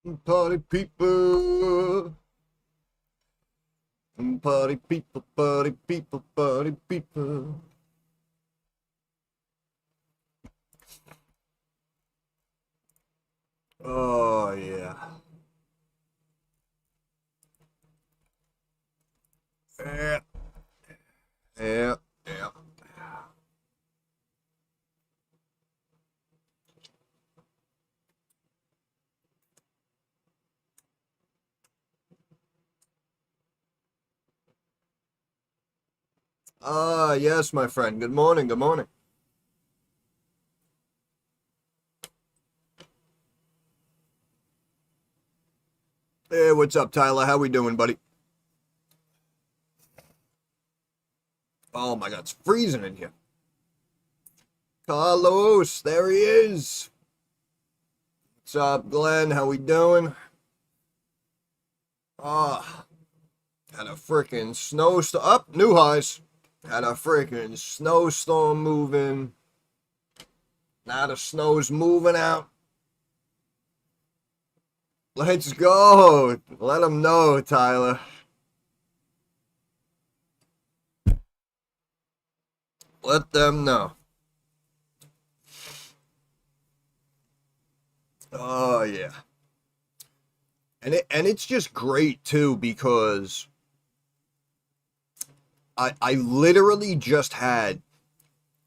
Party people. Party people, party people, party people. Oh, yeah. Yeah, yeah, yeah. Ah, yes, my friend. Good morning, good morning. Hey, what's up, Tyler? How we doing, buddy? Oh my God, it's freezing in here. Carlos, there he is. What's up, Glenn? How we doing? Ah, had a freaking snowstorm. Up, new highs. Had a freaking snowstorm moving. Now the snow's moving out. Let's go. Let them know, Tyler. Let them know. Oh yeah. And it's just great too because I literally just had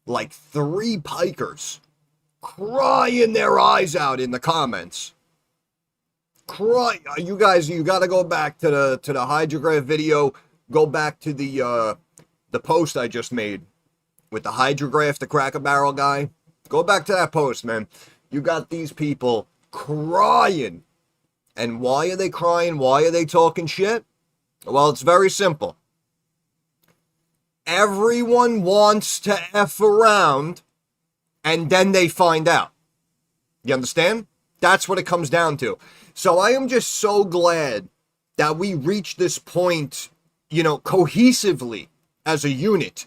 like 3 Pikers crying their eyes out in the comments. You guys, you got to go back to the HGRAF video. Go back to the post I just made with the HGRAF, the Cracker Barrel guy. Go back to that post, man. You got these people crying. And why are they crying? Why are they talking shit? Well, it's very simple. Everyone wants to F around, and then they find out. You understand? That's what it comes down to. So I am just so glad that we reached this point, cohesively as a unit,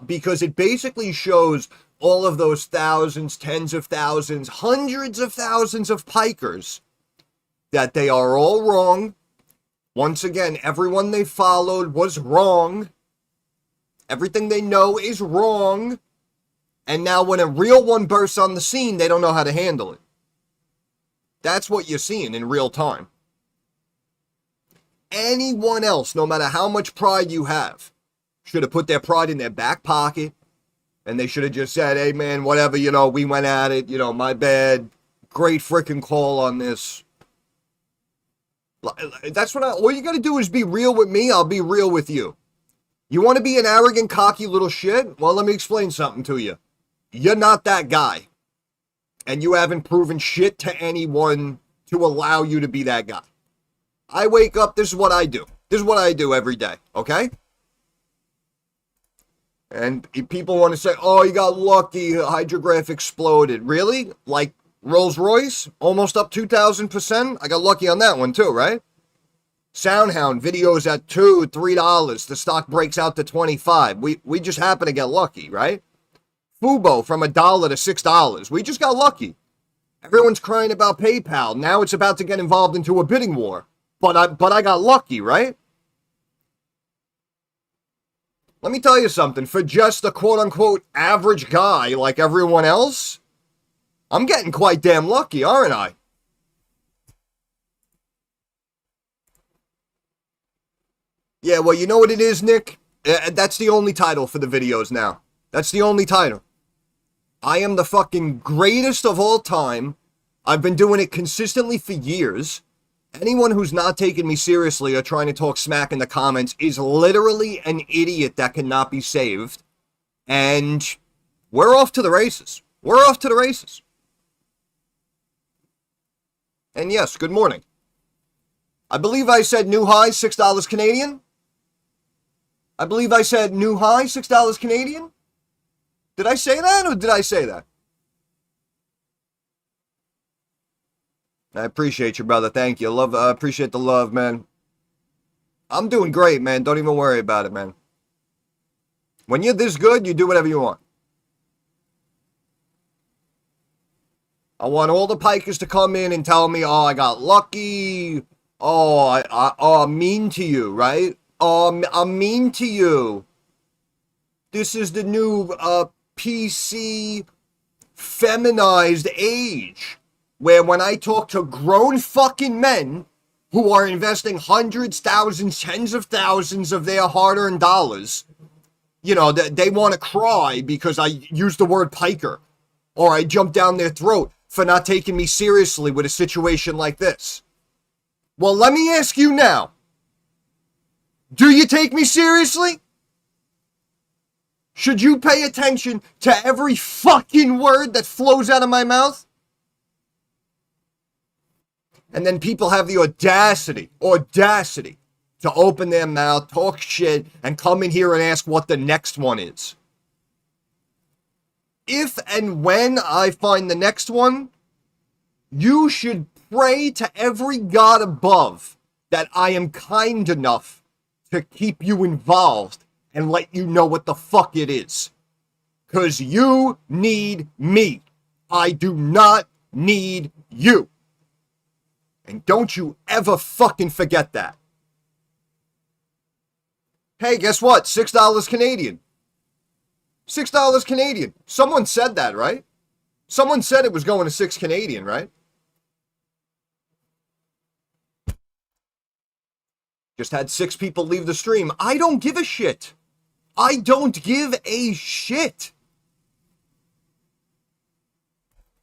because it basically shows all of those thousands, tens of thousands, hundreds of thousands of Pikers that they are all wrong. Once again, everyone they followed was wrong. Everything they know is wrong. And now when a real one bursts on the scene, they don't know how to handle it. That's what you're seeing in real time. Anyone else, no matter how much pride you have, should have put their pride in their back pocket. And they should have just said, hey man, whatever, we went at it, my bad. Great freaking call on this. That's what all you got to do is be real with me. I'll be real with you. You want to be an arrogant, cocky little shit? Well, let me explain something to you. You're not that guy. And you haven't proven shit to anyone to allow you to be that guy. I wake up, this is what I do. This is what I do every day, okay? And people want to say, oh, you got lucky, HGRAF exploded. Really? Like Rolls Royce, almost up 2,000%? I got lucky on that one too, right? Soundhound videos at $2, $3. The stock breaks out to 25. We just happen to get lucky, right? Fubo from $1 to $6. We just got lucky. Everyone's crying about PayPal. Now it's about to get involved into a bidding war. But I got lucky, right? Let me tell you something. For just a quote-unquote average guy like everyone else, I'm getting quite damn lucky, aren't I? Yeah, well, you know what it is, Nick? That's the only title for the videos now. That's the only title. I am the fucking greatest of all time. I've been doing it consistently for years. Anyone who's not taking me seriously or trying to talk smack in the comments is literally an idiot that cannot be saved. And we're off to the races. We're off to the races. And yes, good morning. I believe I said new high, $6 Canadian. I believe I said new high, $6 Canadian. Did I say that or did I say that? I appreciate you, brother. Thank you. Appreciate the love, man. I'm doing great, man. Don't even worry about it, man. When you're this good, you do whatever you want. I want all the Pikers to come in and tell me, oh, I got lucky. Oh, I'm mean to you, right? Oh, I'm mean to you. This is the new PC feminized age, where when I talk to grown fucking men who are investing hundreds, thousands, tens of thousands of their hard-earned dollars, you know, they want to cry because I used the word Piker, or I jumped down their throat for not taking me seriously with a situation like this. Well, let me ask you now. Do you take me seriously? Should you pay attention to every fucking word that flows out of my mouth? And then people have the audacity to open their mouth, talk shit, and come in here and ask what the next one is. If and when I find the next one, you should pray to every god above that I am kind enough to keep you involved and let you know what the fuck it is. Because you need me. I do not need you. And don't you ever fucking forget that. Hey, guess what? $6 Canadian. $6 Canadian. Someone said that, right? Someone said it was going to 6 Canadian, right? Just had 6 people leave the stream. I don't give a shit. I don't give a shit.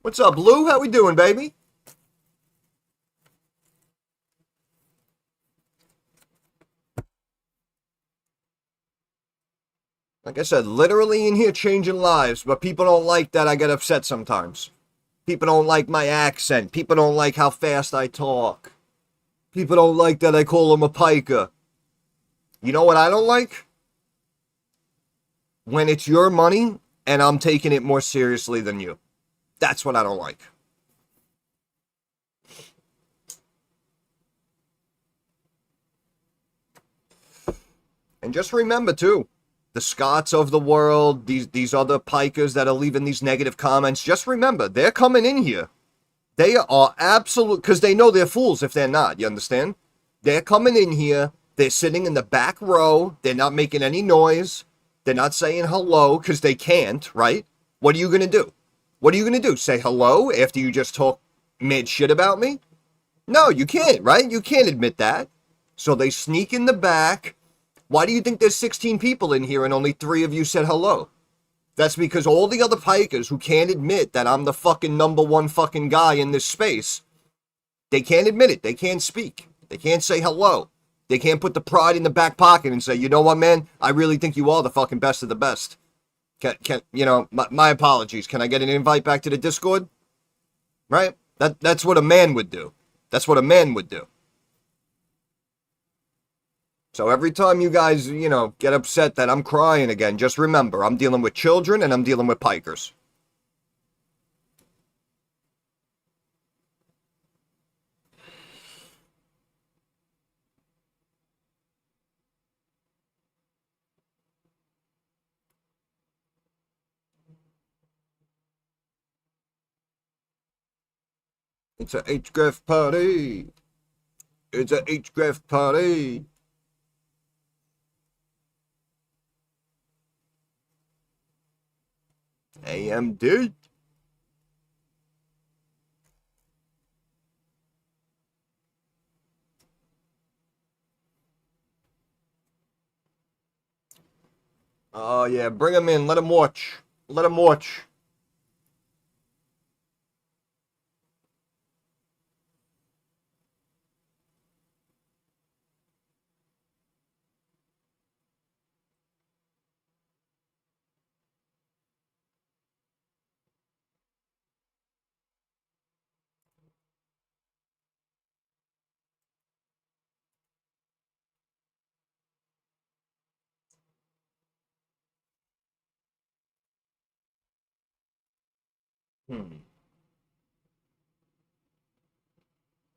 What's up, Lou? How we doing, baby? Like I said, literally in here changing lives, but people don't like that I get upset sometimes. People don't like my accent. People don't like how fast I talk. People don't like that I call them a piker. You know what I don't like? When it's your money and I'm taking it more seriously than you. That's what I don't like. And just remember, too, the Scots of the world, these other pikers that are leaving these negative comments, just remember, they're coming in here. They are absolute, because they know they're fools if they're not, you understand? They're coming in here, they're sitting in the back row, they're not making any noise, they're not saying hello, because they can't, right? What are you going to do? What are you going to do? Say hello after you just talk mad shit about me? No, you can't, right? You can't admit that. So they sneak in the back. Why do you think there's 16 people in here and only 3 of you said hello? That's because all the other pikers who can't admit that I'm the fucking number one fucking guy in this space, they can't admit it. They can't speak. They can't say hello. They can't put the pride in the back pocket and say, you know what, man? I really think you are the fucking best of the best. Can you know, my apologies. Can I get an invite back to the Discord? Right? That's what a man would do. That's what a man would do. So every time you guys, you know, get upset that I'm crying again, just remember, I'm dealing with children and I'm dealing with pikers. It's a HGRAF party. It's a HGRAF party. AMD. Oh, yeah, bring him in. Let him watch. Let him watch.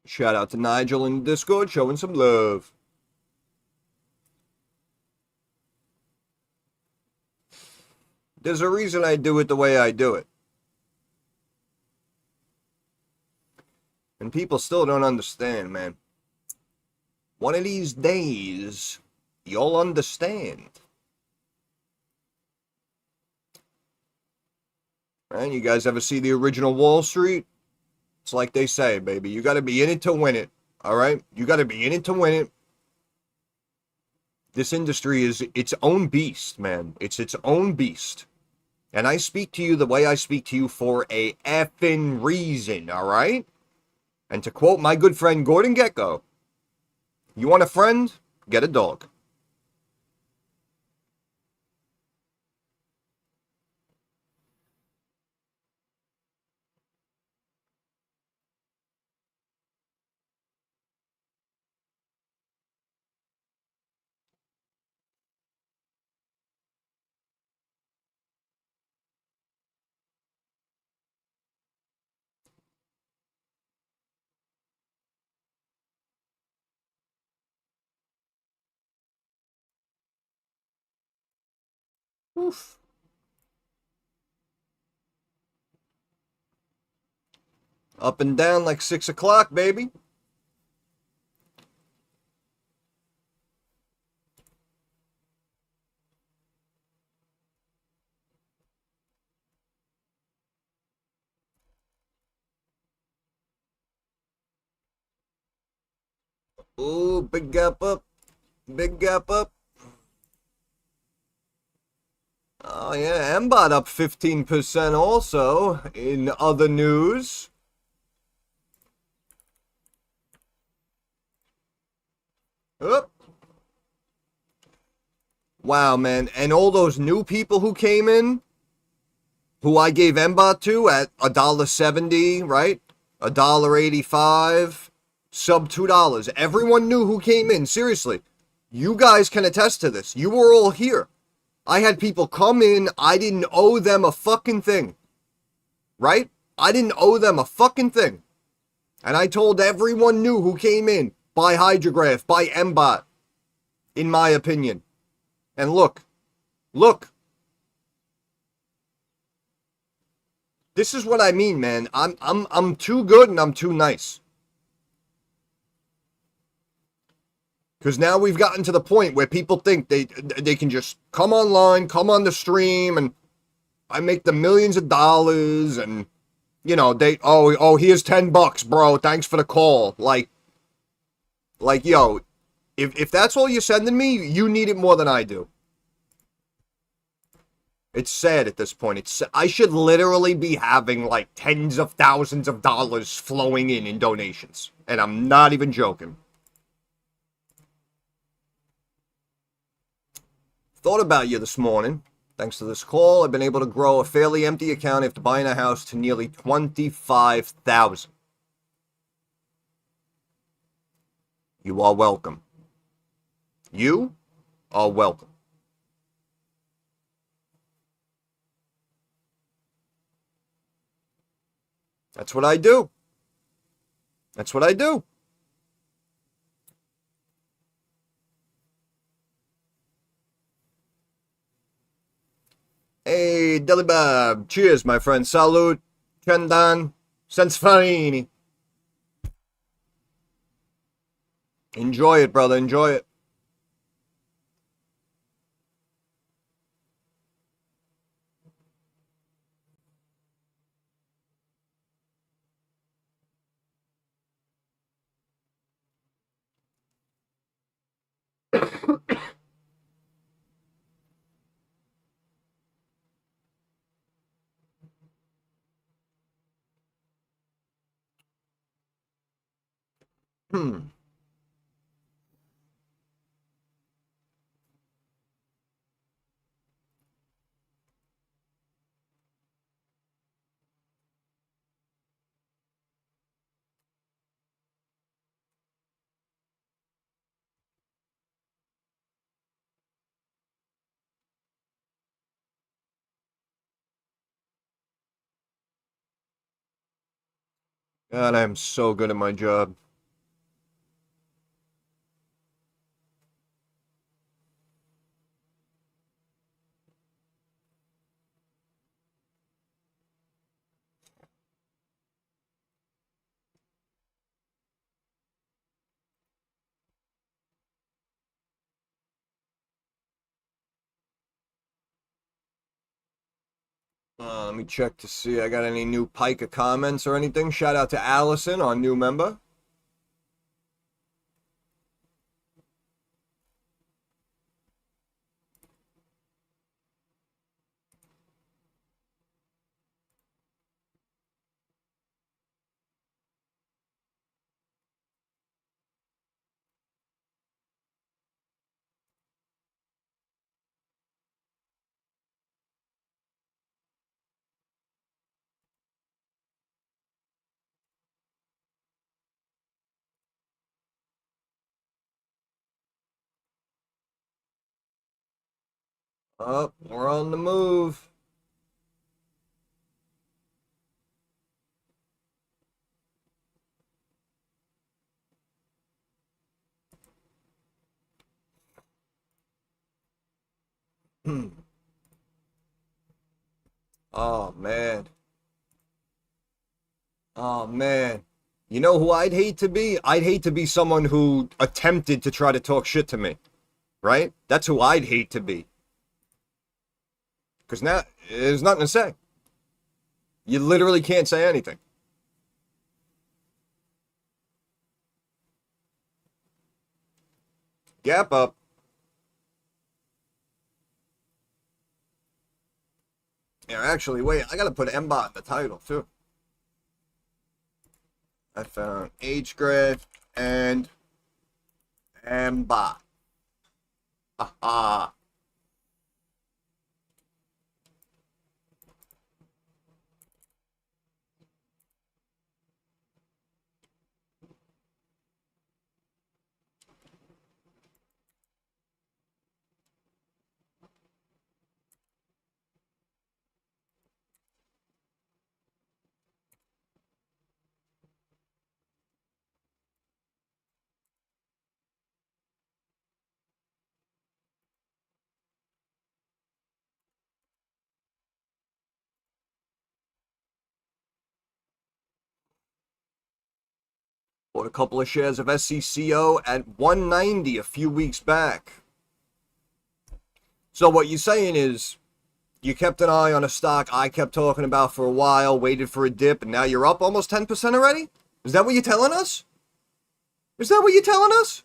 Shout out to Nigel in Discord showing some love. There's a reason I do it the way I do it. And people still don't understand, man. One of these days, you'll understand. Man, you guys ever see the original Wall Street? It's like they say, baby. You got to be in it to win it. All right? You got to be in it to win it. This industry is its own beast, man. It's its own beast. And I speak to you the way I speak to you for a effing reason, all right? And to quote my good friend Gordon Gekko, you want a friend? Get a dog. Oof. Up and down like 6 o'clock, baby. Ooh, big gap up. Big gap up. Oh, yeah, MBOT up 15% also in other news. Oop. Wow, man. And all those new people who came in, who I gave MBOT to at $1.70, right? $1.85, sub $2. Everyone knew who came in. Seriously. You guys can attest to this. You were all here. I had people come in. I didn't owe them a fucking thing. Right? I didn't owe them a fucking thing. And I told everyone new who came in, by HGRAF, by MBOT, in my opinion. And look. This is what I mean, man. I'm too good and I'm too nice. Because now we've gotten to the point where people think they can just come online, come on the stream, and I make the millions of dollars, and you know here's $10, bro. Thanks for the call. Like yo, if that's all you're sending me, you need it more than I do. It's sad at this point. I should literally be having like tens of thousands of dollars flowing in donations, and I'm not even joking. Thought about you this morning. Thanks to this call, I've been able to grow a fairly empty account after buying a house to nearly $25,000. You are welcome. You are welcome. That's what I do. That's what I do. Hey, Delibab. Cheers, my friend. Salud. Chandan. Sensfarini. Enjoy it, brother. Enjoy it. Hmm. God, I am so good at my job. Let me check to see I got any new Piker comments or anything. Shout out to Allison, our new member. Oh, we're on the move. Oh, man. Oh, man. You know who I'd hate to be? I'd hate to be someone who attempted to try to talk shit to me. Right? That's who I'd hate to be. Because now, there's nothing to say. You literally can't say anything. Gap up. Yeah, actually, wait. I gotta put MBOT in the title, too. I found HGRAF and MBOT. Aha. Bought a couple of shares of SCCO at 190 a few weeks back. So what you're saying is you kept an eye on a stock I kept talking about for a while, waited for a dip, and now you're up almost 10% already? Is that what you're telling us? Is that what you're telling us?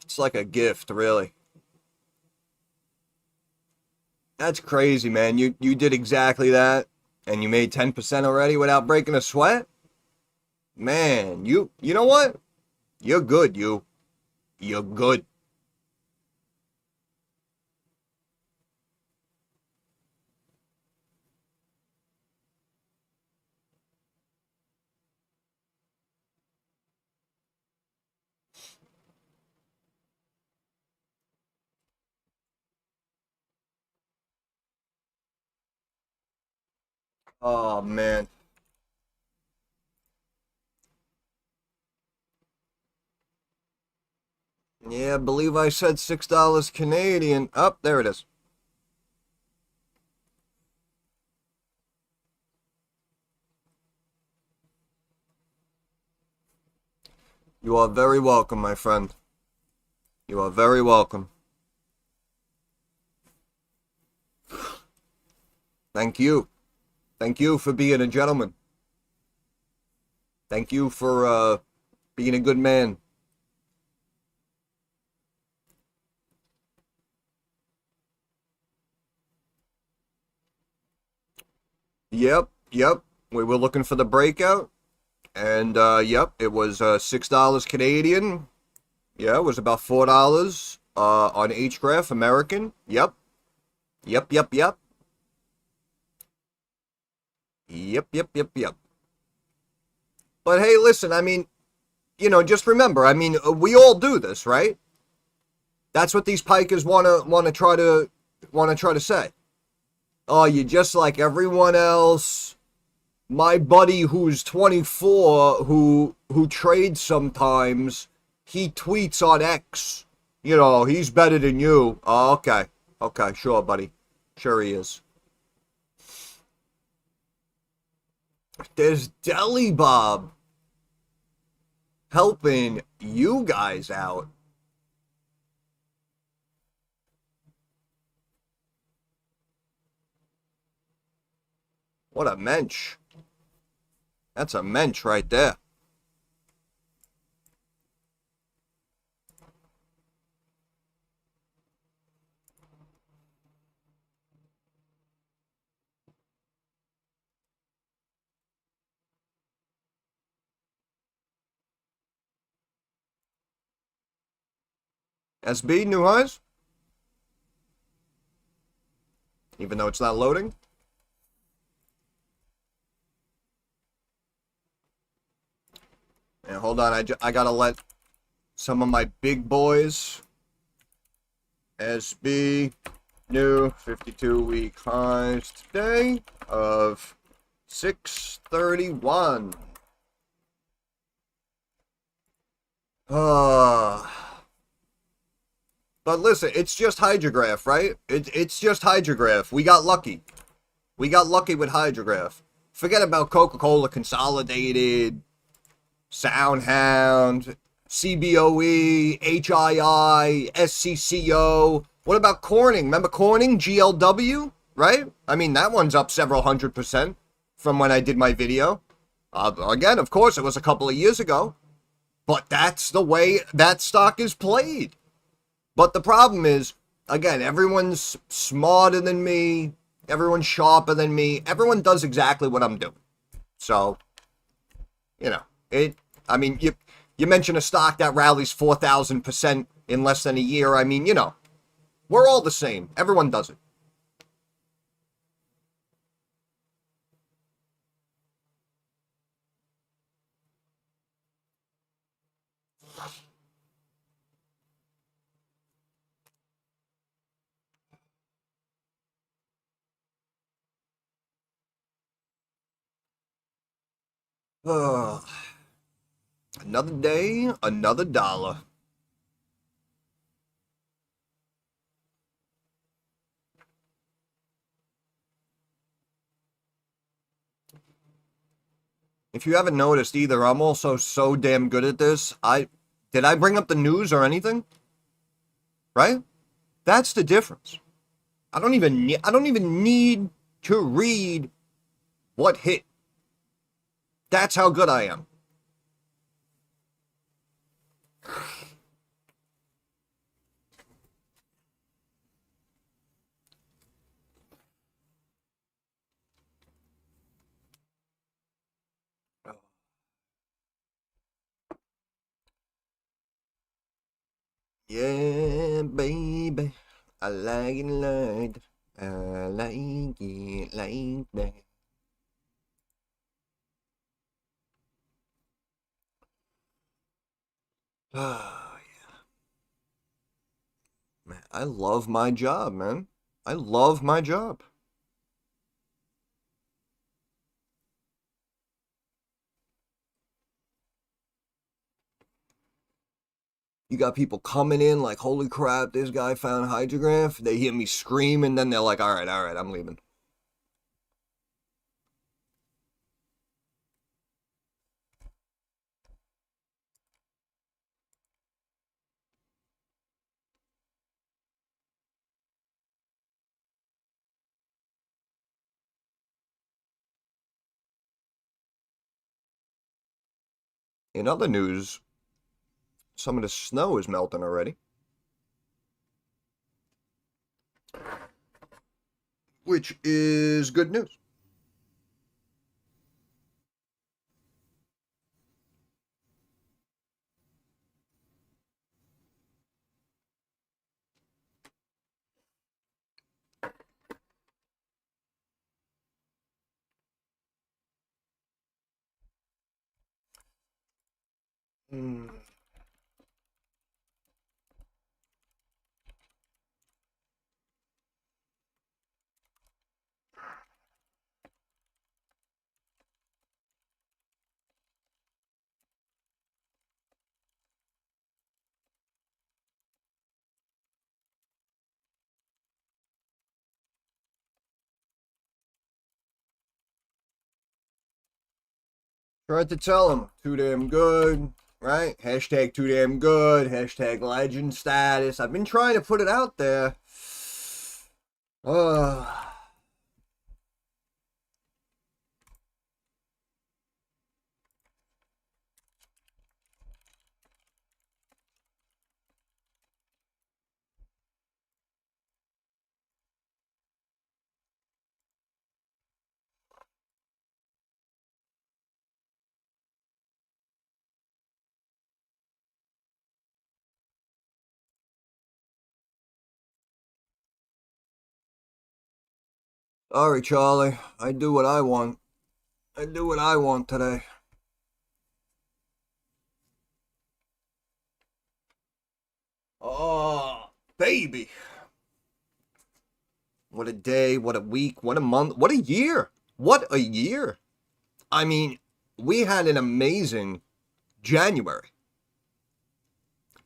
It's like a gift, really. That's crazy, man. You did exactly that, and you made 10% already without breaking a sweat? Man, you know what? You're good, you. You're good. Oh, man. Yeah, I believe I said $6 Canadian. Up, there it is. You are very welcome, my friend. You are very welcome. Thank you. Thank you for being a gentleman. Thank you for being a good man. Yep, yep. We were looking for the breakout. And yep, it was $6 Canadian. Yeah, it was about $4 on HGRAF American. Yep. Yep, yep, yep. Yep, yep, yep, yep. But hey, listen, I mean, just remember, I mean, we all do this, right? That's what these pikers want to try to say. Oh, you're just like everyone else. my buddy who's 24, who trades sometimes, he tweets on X, you know, he's better than you. Oh, okay. Okay, sure, buddy. Sure he is. There's Deli Bob helping you guys out. What a mensch. That's a mensch right there. SB, new highs? Even though it's not loading? And hold on, I gotta let some of my big boys. SB, new 52-week highs today of 631. But listen, it's just HGRAF, right? It's just HGRAF. We got lucky. We got lucky with HGRAF. Forget about Coca-Cola Consolidated, Soundhound, CBOE, HII, SCCO. What about Corning? Remember Corning? GLW? Right? I mean, that one's up several 100% from when I did my video. Again, of course, it was a couple of years ago. But that's the way that stock is played. But the problem is, again, everyone's smarter than me. Everyone's sharper than me. Everyone does exactly what I'm doing. So, you know, I mean, you mention a stock that rallies 4,000% in less than a year. I mean, you know, we're all the same. Everyone does it. Another day, another dollar. If you haven't noticed either, I'm also so damn good at this. Did I bring up the news or anything? Right? That's the difference. I don't even need to read what hit. That's how good I am. Yeah, baby. I like it like that. I like it like that. Oh, yeah. Man, I love my job, man. I love my job. You got people coming in like, holy crap, this guy found HGRAF. They hear me scream, and then they're like, all right, I'm leaving. In other news, some of the snow is melting already, which is good news. Mm. Tried to tell him, too damn good, right? Hashtag too damn good, hashtag legend status. I've been trying to put it out there. Uh, Sorry, Charlie. I do what I want. I do what I want today. Oh, baby. What a day, what a week, what a month, what a year. What a year. I mean, we had an amazing January.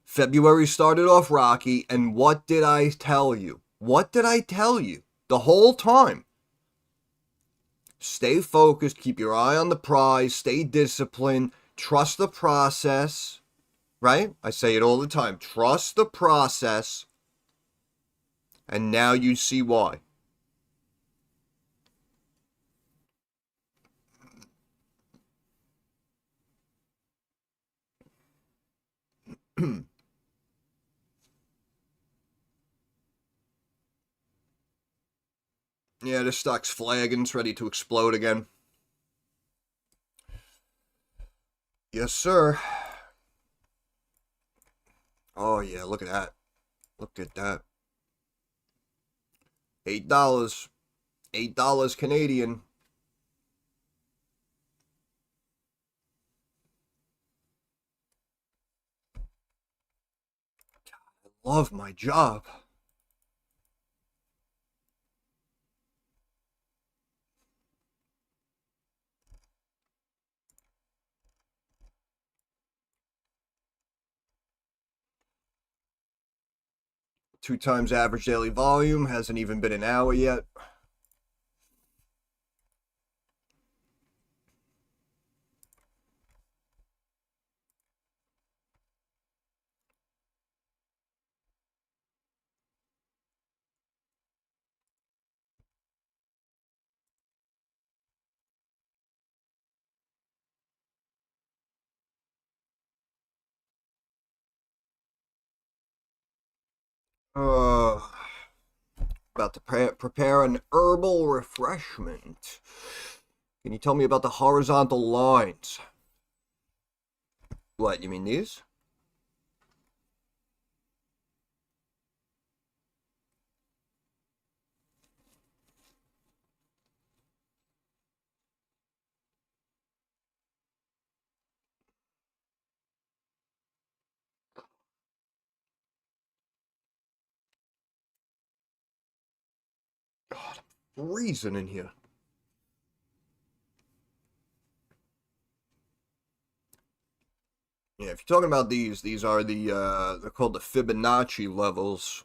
February started off rocky, and what did I tell you? What did I tell you the whole time? Stay focused, keep your eye on the prize, stay disciplined, trust the process, right? I say it all the time. Trust the process, and now you see why. Yeah, the stock's flagging. It's ready to explode again. Yes, sir. Oh, yeah, look at that. Look at that. $8. $8 Canadian. I love my job. Two times average daily volume. Hasn't even been an hour yet. Uh, About to prepare an herbal refreshment. Can you tell me about the horizontal lines? What, you mean these? God, I'm freezing in here. Yeah, if you're talking about these are they're called the Fibonacci levels,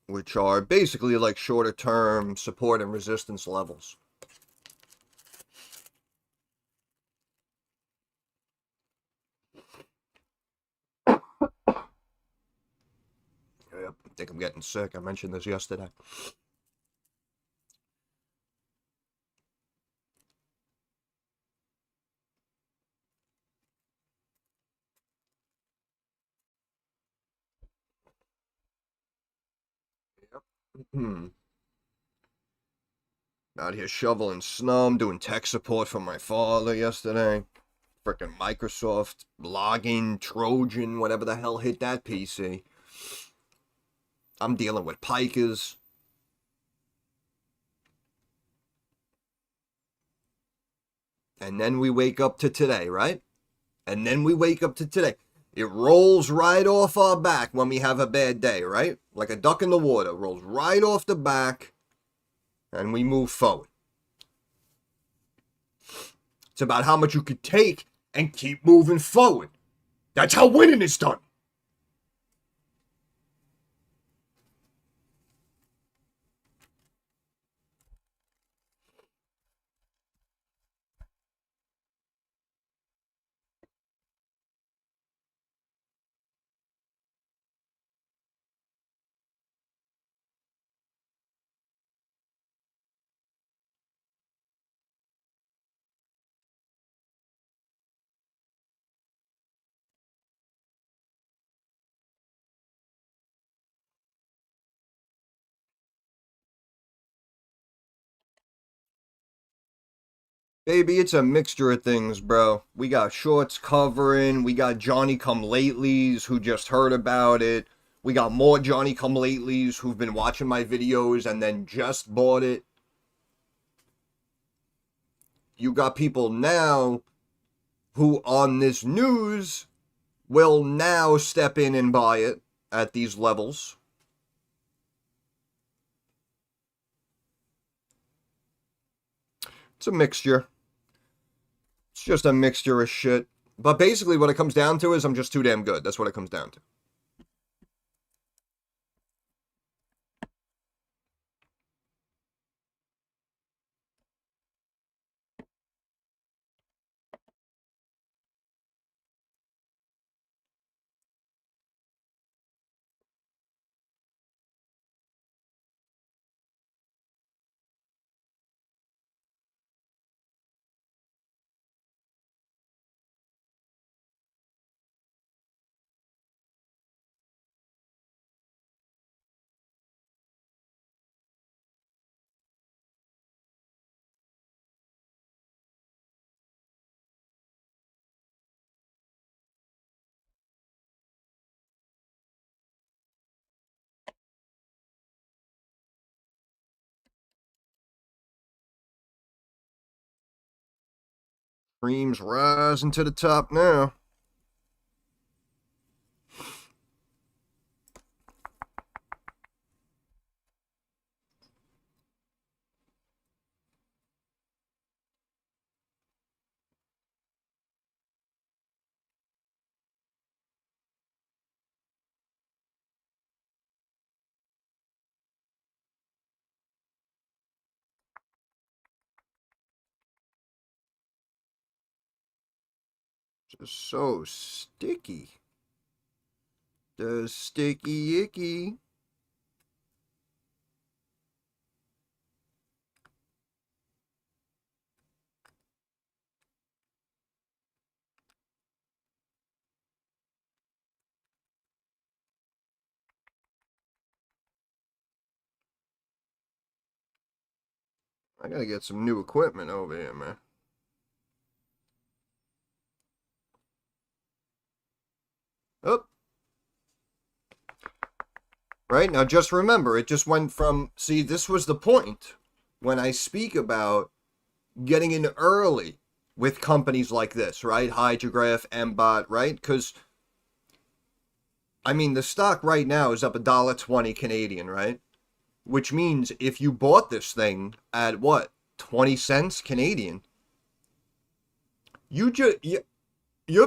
which are basically like shorter term support and resistance levels. Yep, I think I'm getting sick. I mentioned this yesterday. Yep. Out here shoveling snow. I'm doing tech support for my father yesterday. Frickin' Microsoft login Trojan, whatever the hell hit that PC. I'm dealing with Pikers. And then we wake up to today, right? And then we wake up to today. It rolls right off our back when we have a bad day, right? Like a duck in the water. Rolls right off the back and we move forward. It's about how much you could take and keep moving forward. That's how winning is done. Baby, it's a mixture of things, bro. We got shorts covering, we got Johnny come latelys who just heard about it. We got more Johnny come latelys who've been watching my videos and then just bought it. You got people now who on this news will now step in and buy it at these levels. It's a mixture. It's just a mixture of shit. But basically what it comes down to is I'm just too damn good. That's what it comes down to. Cream's rising to the top now. Just so sticky. The sticky icky. I gotta get some new equipment over here, man. Oh. Right? Now just remember, it just went from, see, this was the point when I speak about getting in early with companies like this, right? HGRAF, MBOT, right? Because, I mean, the stock right now is up $1.20 Canadian, right? Which means if you bought this thing at what, 20 cents Canadian, your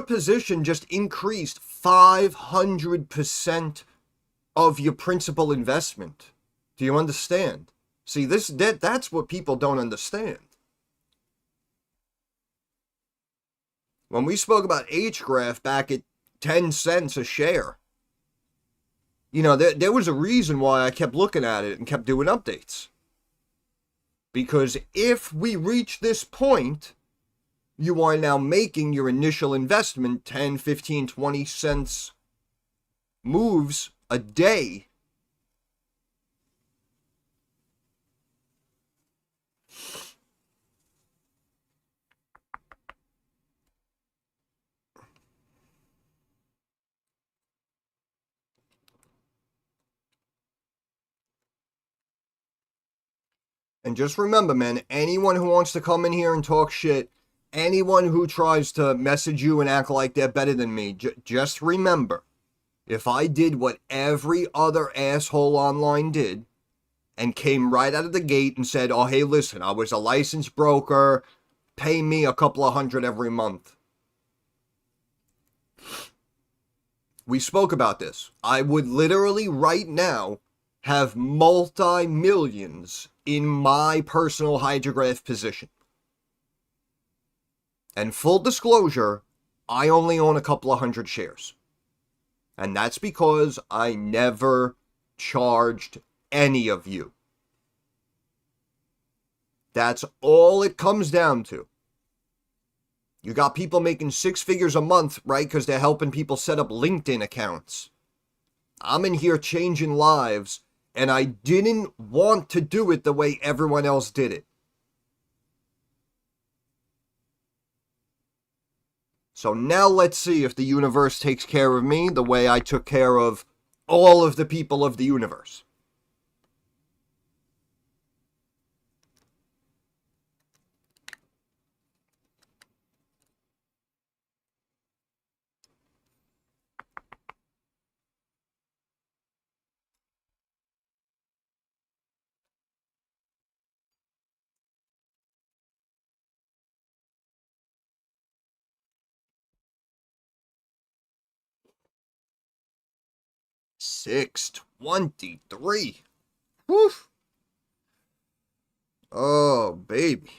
position just increased 500% of your principal investment. Do you understand? See, that's what people don't understand. When we spoke about HGRAF back at 10 cents a share, you know, there was a reason why I kept looking at it and kept doing updates. Because if we reach this point, you are now making your initial investment 10, 15, 20 cents moves a day. And just remember, man, anyone who wants to come in here and talk shit, anyone who tries to message you and act like they're better than me, just remember, if I did what every other asshole online did and came right out of the gate and said, oh, hey, listen, I was a licensed broker, pay me a couple of $100 every month. We spoke about this. I would literally right now have multi-millions in my personal HGRAF position. And full disclosure, I only own a couple of hundred shares. And that's because I never charged any of you. That's all it comes down to. You got people making 6 figures a month, right? Because they're helping people set up LinkedIn accounts. I'm in here changing lives, and I didn't want to do it the way everyone else did it. So now let's see if the universe takes care of me the way I took care of all of the people of the universe. $6.23. Whew. Oh, baby.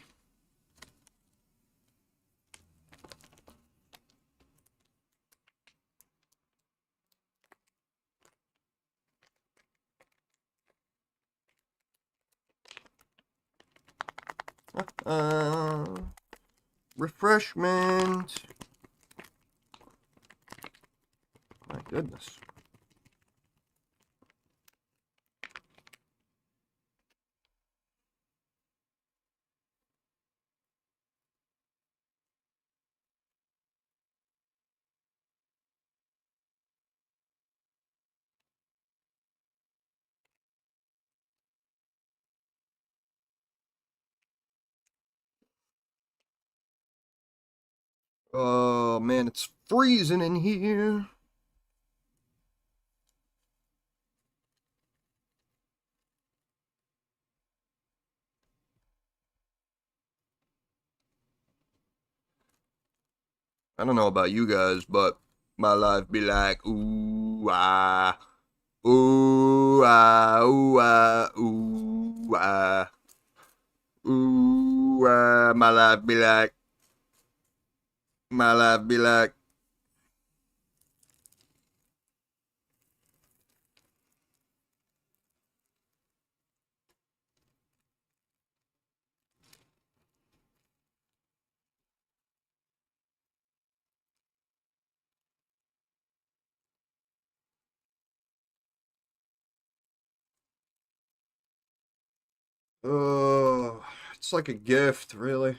Uh, Refreshment. My goodness. Oh, man, it's freezing in here. I don't know about you guys, but my life be like, ooh, ah, ooh, ah, ooh, ah, ooh, ah, ooh, ah, my life be like. Oh, it's like a gift, really.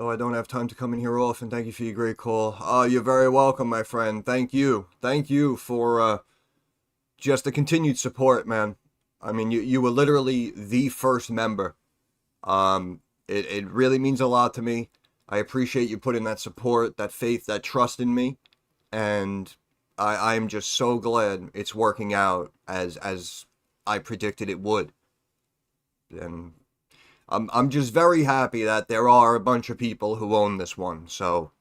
Oh, I don't have time to come in here often. Thank you for your great call. Oh, you're very welcome, my friend. Thank you. Thank you for just the continued support, man. I mean, you were literally the first member. It really means a lot to me. I appreciate you putting that support, that faith, that trust in me, and I am just so glad it's working out as I predicted it would. And I'm just very happy that there are a bunch of people who own this one. So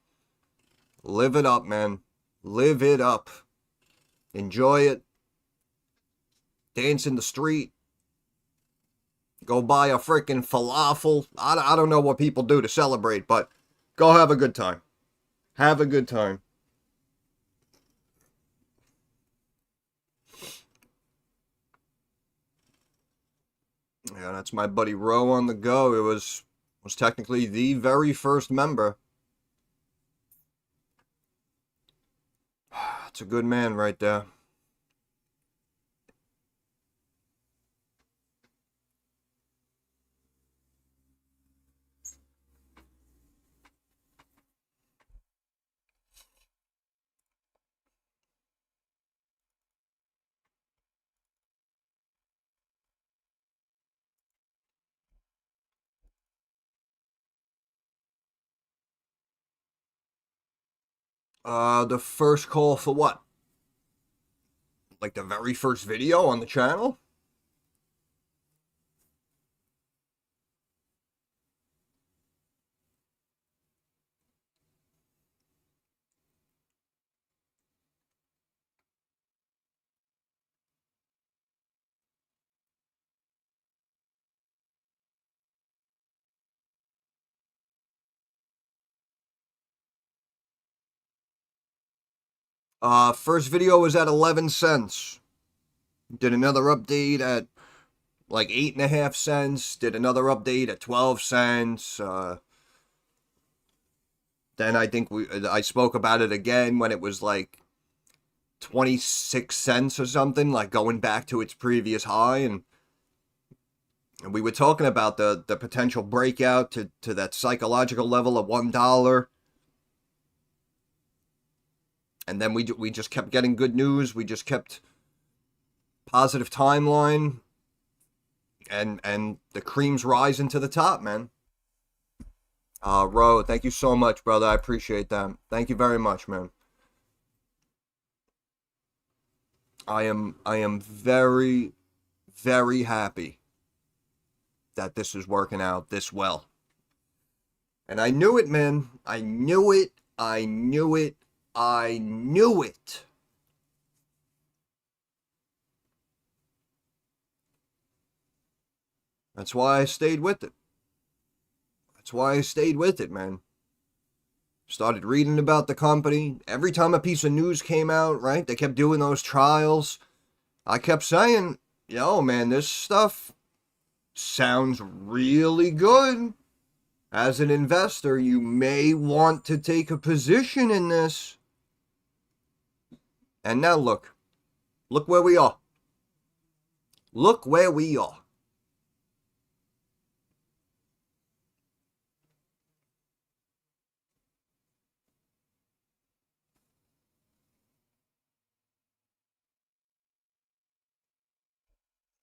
live it up, man. Live it up. Enjoy it. Dance in the street. Go buy a freaking falafel. I don't know what people do to celebrate, but go have a good time. Have a good time. Yeah, that's my buddy Ro on the go. It was technically the very first member. It's a good man right there. The first call for what? Like the very first video on the channel? First video was at 11 cents. Did another update at like 8.5 cents. Did another update at 12 cents. Then I think I spoke about it again when it was like 26 cents or something, like going back to its previous high. And we were talking about the potential breakout to that psychological level of $1. And then we just kept getting good news. We just kept positive timeline. And the cream's rising to the top, man. Ro, thank you so much, brother. I appreciate that. Thank you very much, man. I am very, very happy that this is working out this well. And I knew it, man. I knew it. I knew it. I knew it. That's why I stayed with it. That's why I stayed with it, man. Started reading about the company. Every time a piece of news came out, right? They kept doing those trials. I kept saying, yo, man, this stuff sounds really good. As an investor, you may want to take a position in this. And now look. Look where we are. Look where we are.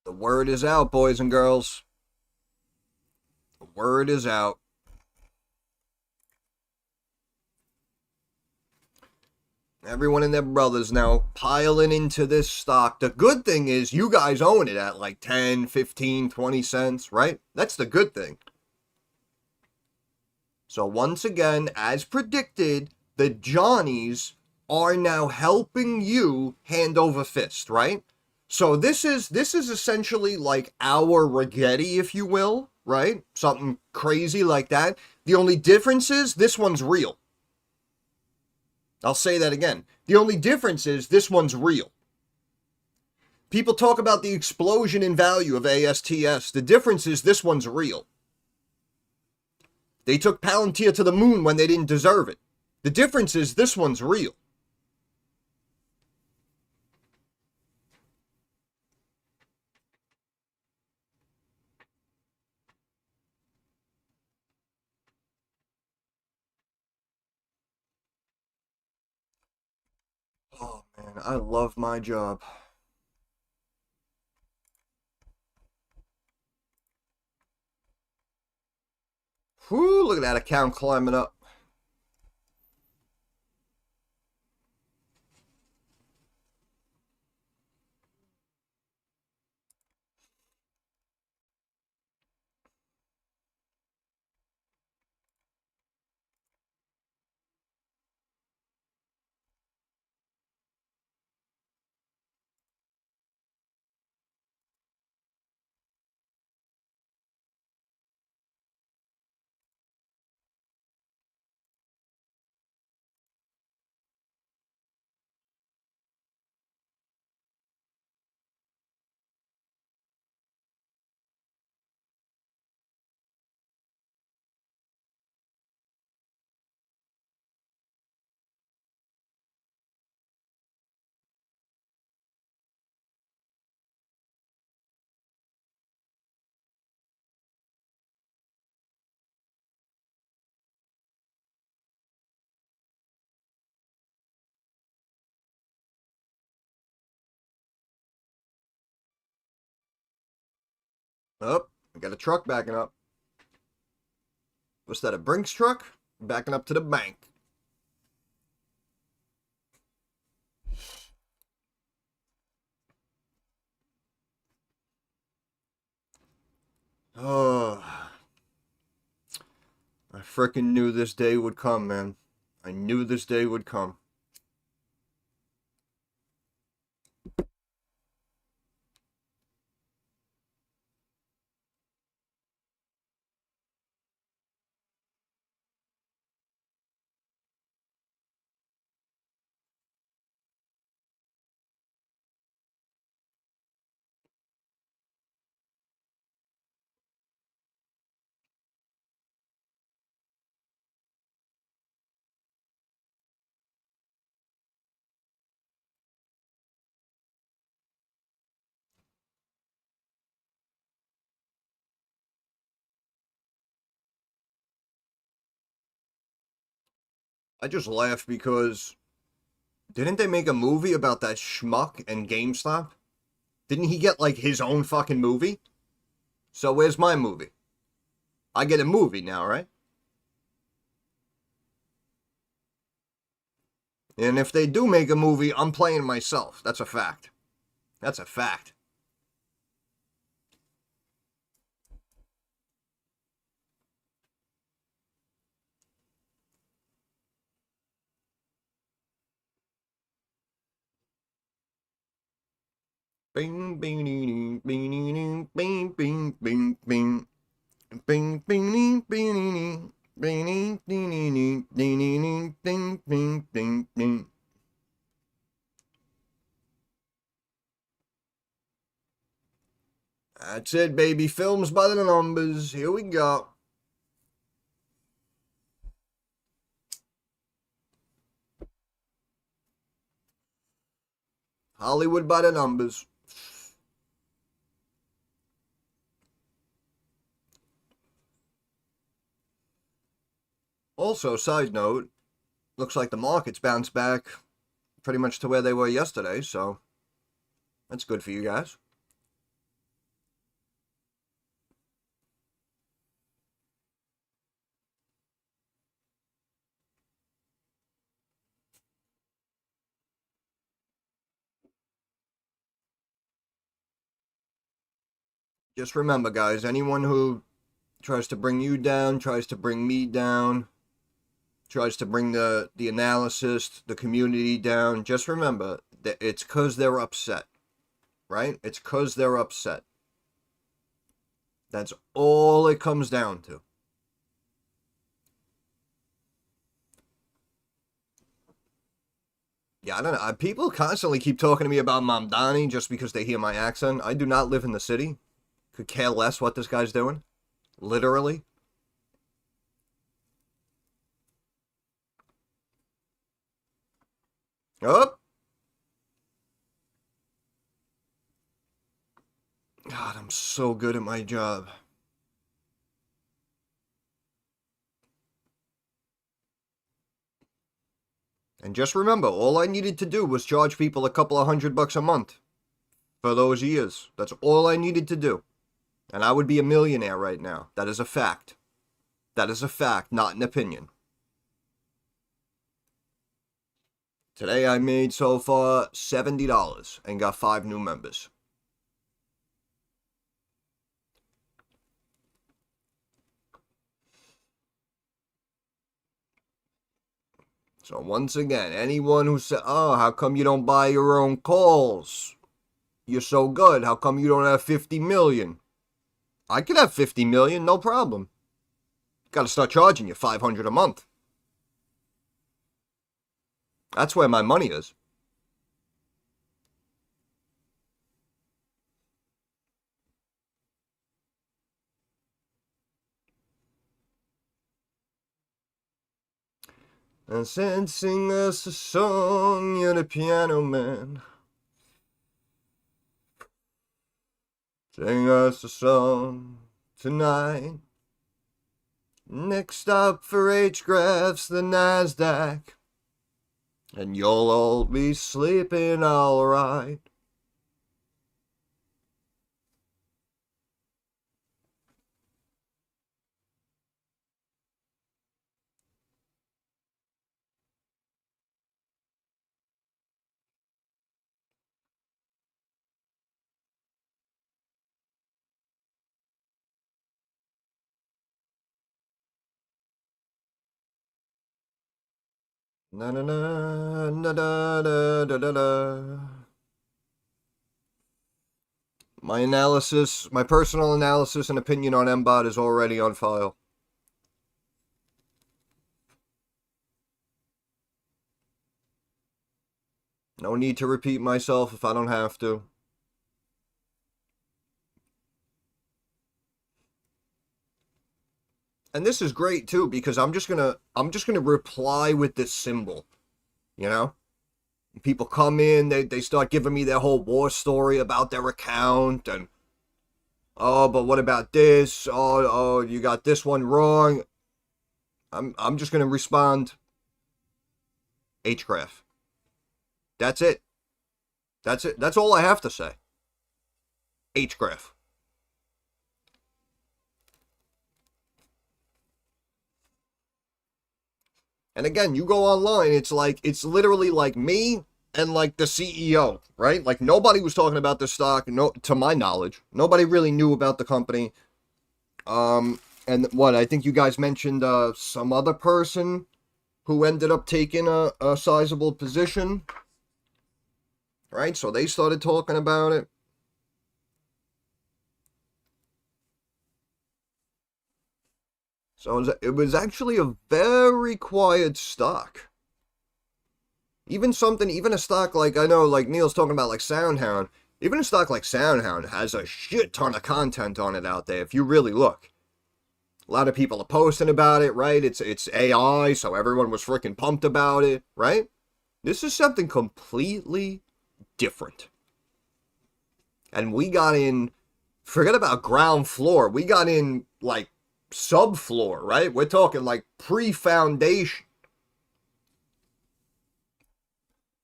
The word is out, boys and girls. The word is out. Everyone and their brothers now piling into this stock. The good thing is you guys own it at like 10, 15, 20 cents, right? That's the good thing. So once again, as predicted, the Johnnies are now helping you hand over fist, right? So this is essentially like our Rigetti, if you will, right? Something crazy like that. The only difference is this one's real. I'll say that again. The only difference is this one's real. People talk about the explosion in value of ASTS. The difference is this one's real. They took Palantir to the moon when they didn't deserve it. The difference is this one's real. Oh, man, I love my job. Whew, look at that account climbing up. Oh, I got a truck backing up. What's that, a Brinks truck? Backing up to the bank. Oh, I frickin' knew this day would come, man. I knew this day would come. I just laughed because didn't they make a movie about that schmuck and GameStop? Didn't he get like his own fucking movie? So where's my movie? I get a movie now, right? And if they do make a movie, I'm playing myself. That's a fact. That's a fact. Bing, bing, bing, bing, bing, bing, bing, bing. Bing, bing, bing, bing, bing, bing, bing, bing, bing, bing, bing. That's it, baby. Films by the numbers. Here we go. Hollywood by the numbers. Also, side note, looks like the markets bounced back pretty much to where they were yesterday, so that's good for you guys. Just remember, guys, anyone who tries to bring you down, tries to bring me down, tries to bring the analysis, the community down, just remember that it's because they're upset, right? It's because they're upset. That's all it comes down to. Yeah, I don't know. People constantly keep talking to me about Mamdani just because they hear my accent. I do not live in the city. Could care less what this guy's doing. Literally. Oh! God, I'm so good at my job. And just remember, all I needed to do was charge people a couple of $100 a month for those years. That's all I needed to do. And I would be a millionaire right now. That is a fact. That is a fact, not an opinion. Today I made so far $70 and got 5 new members. So once again, anyone who said, oh, how come you don't buy your own calls? You're so good. How come you don't have 50 million? I could have 50 million, no problem. Got to start charging you 500 a month. That's where my money is. And said, sing us a song, you're the piano man. Sing us a song tonight. Next up for HGRAF's the NASDAQ. And you'll all be sleeping alright. Na na na na na na na na na. My analysis, my personal analysis and opinion on MBOT is already on file. No need to repeat myself if I don't have to. And this is great too because I'm just gonna reply with this symbol, you know? People come in, they start giving me their whole war story about their account and oh, but what about this? Oh, you got this one wrong. I'm just gonna respond HGRAF. That's it. That's it. That's all I have to say. HGRAF. And again, you go online, it's literally like me and like the CEO, right? Like nobody was talking about this stock, no, to my knowledge. Nobody really knew about the company. And what, I think you guys mentioned some other person who ended up taking a sizable position, right? So they started talking about it. So it was actually a very quiet stock. Even a stock like, I know, like Neil's talking about like SoundHound. Even a stock like SoundHound has a shit ton of content on it out there if you really look. A lot of people are posting about it, right? It's AI, so everyone was freaking pumped about it, right? This is something completely different. And we got in, forget about ground floor, we got in like subfloor, right? We're talking like pre-foundation.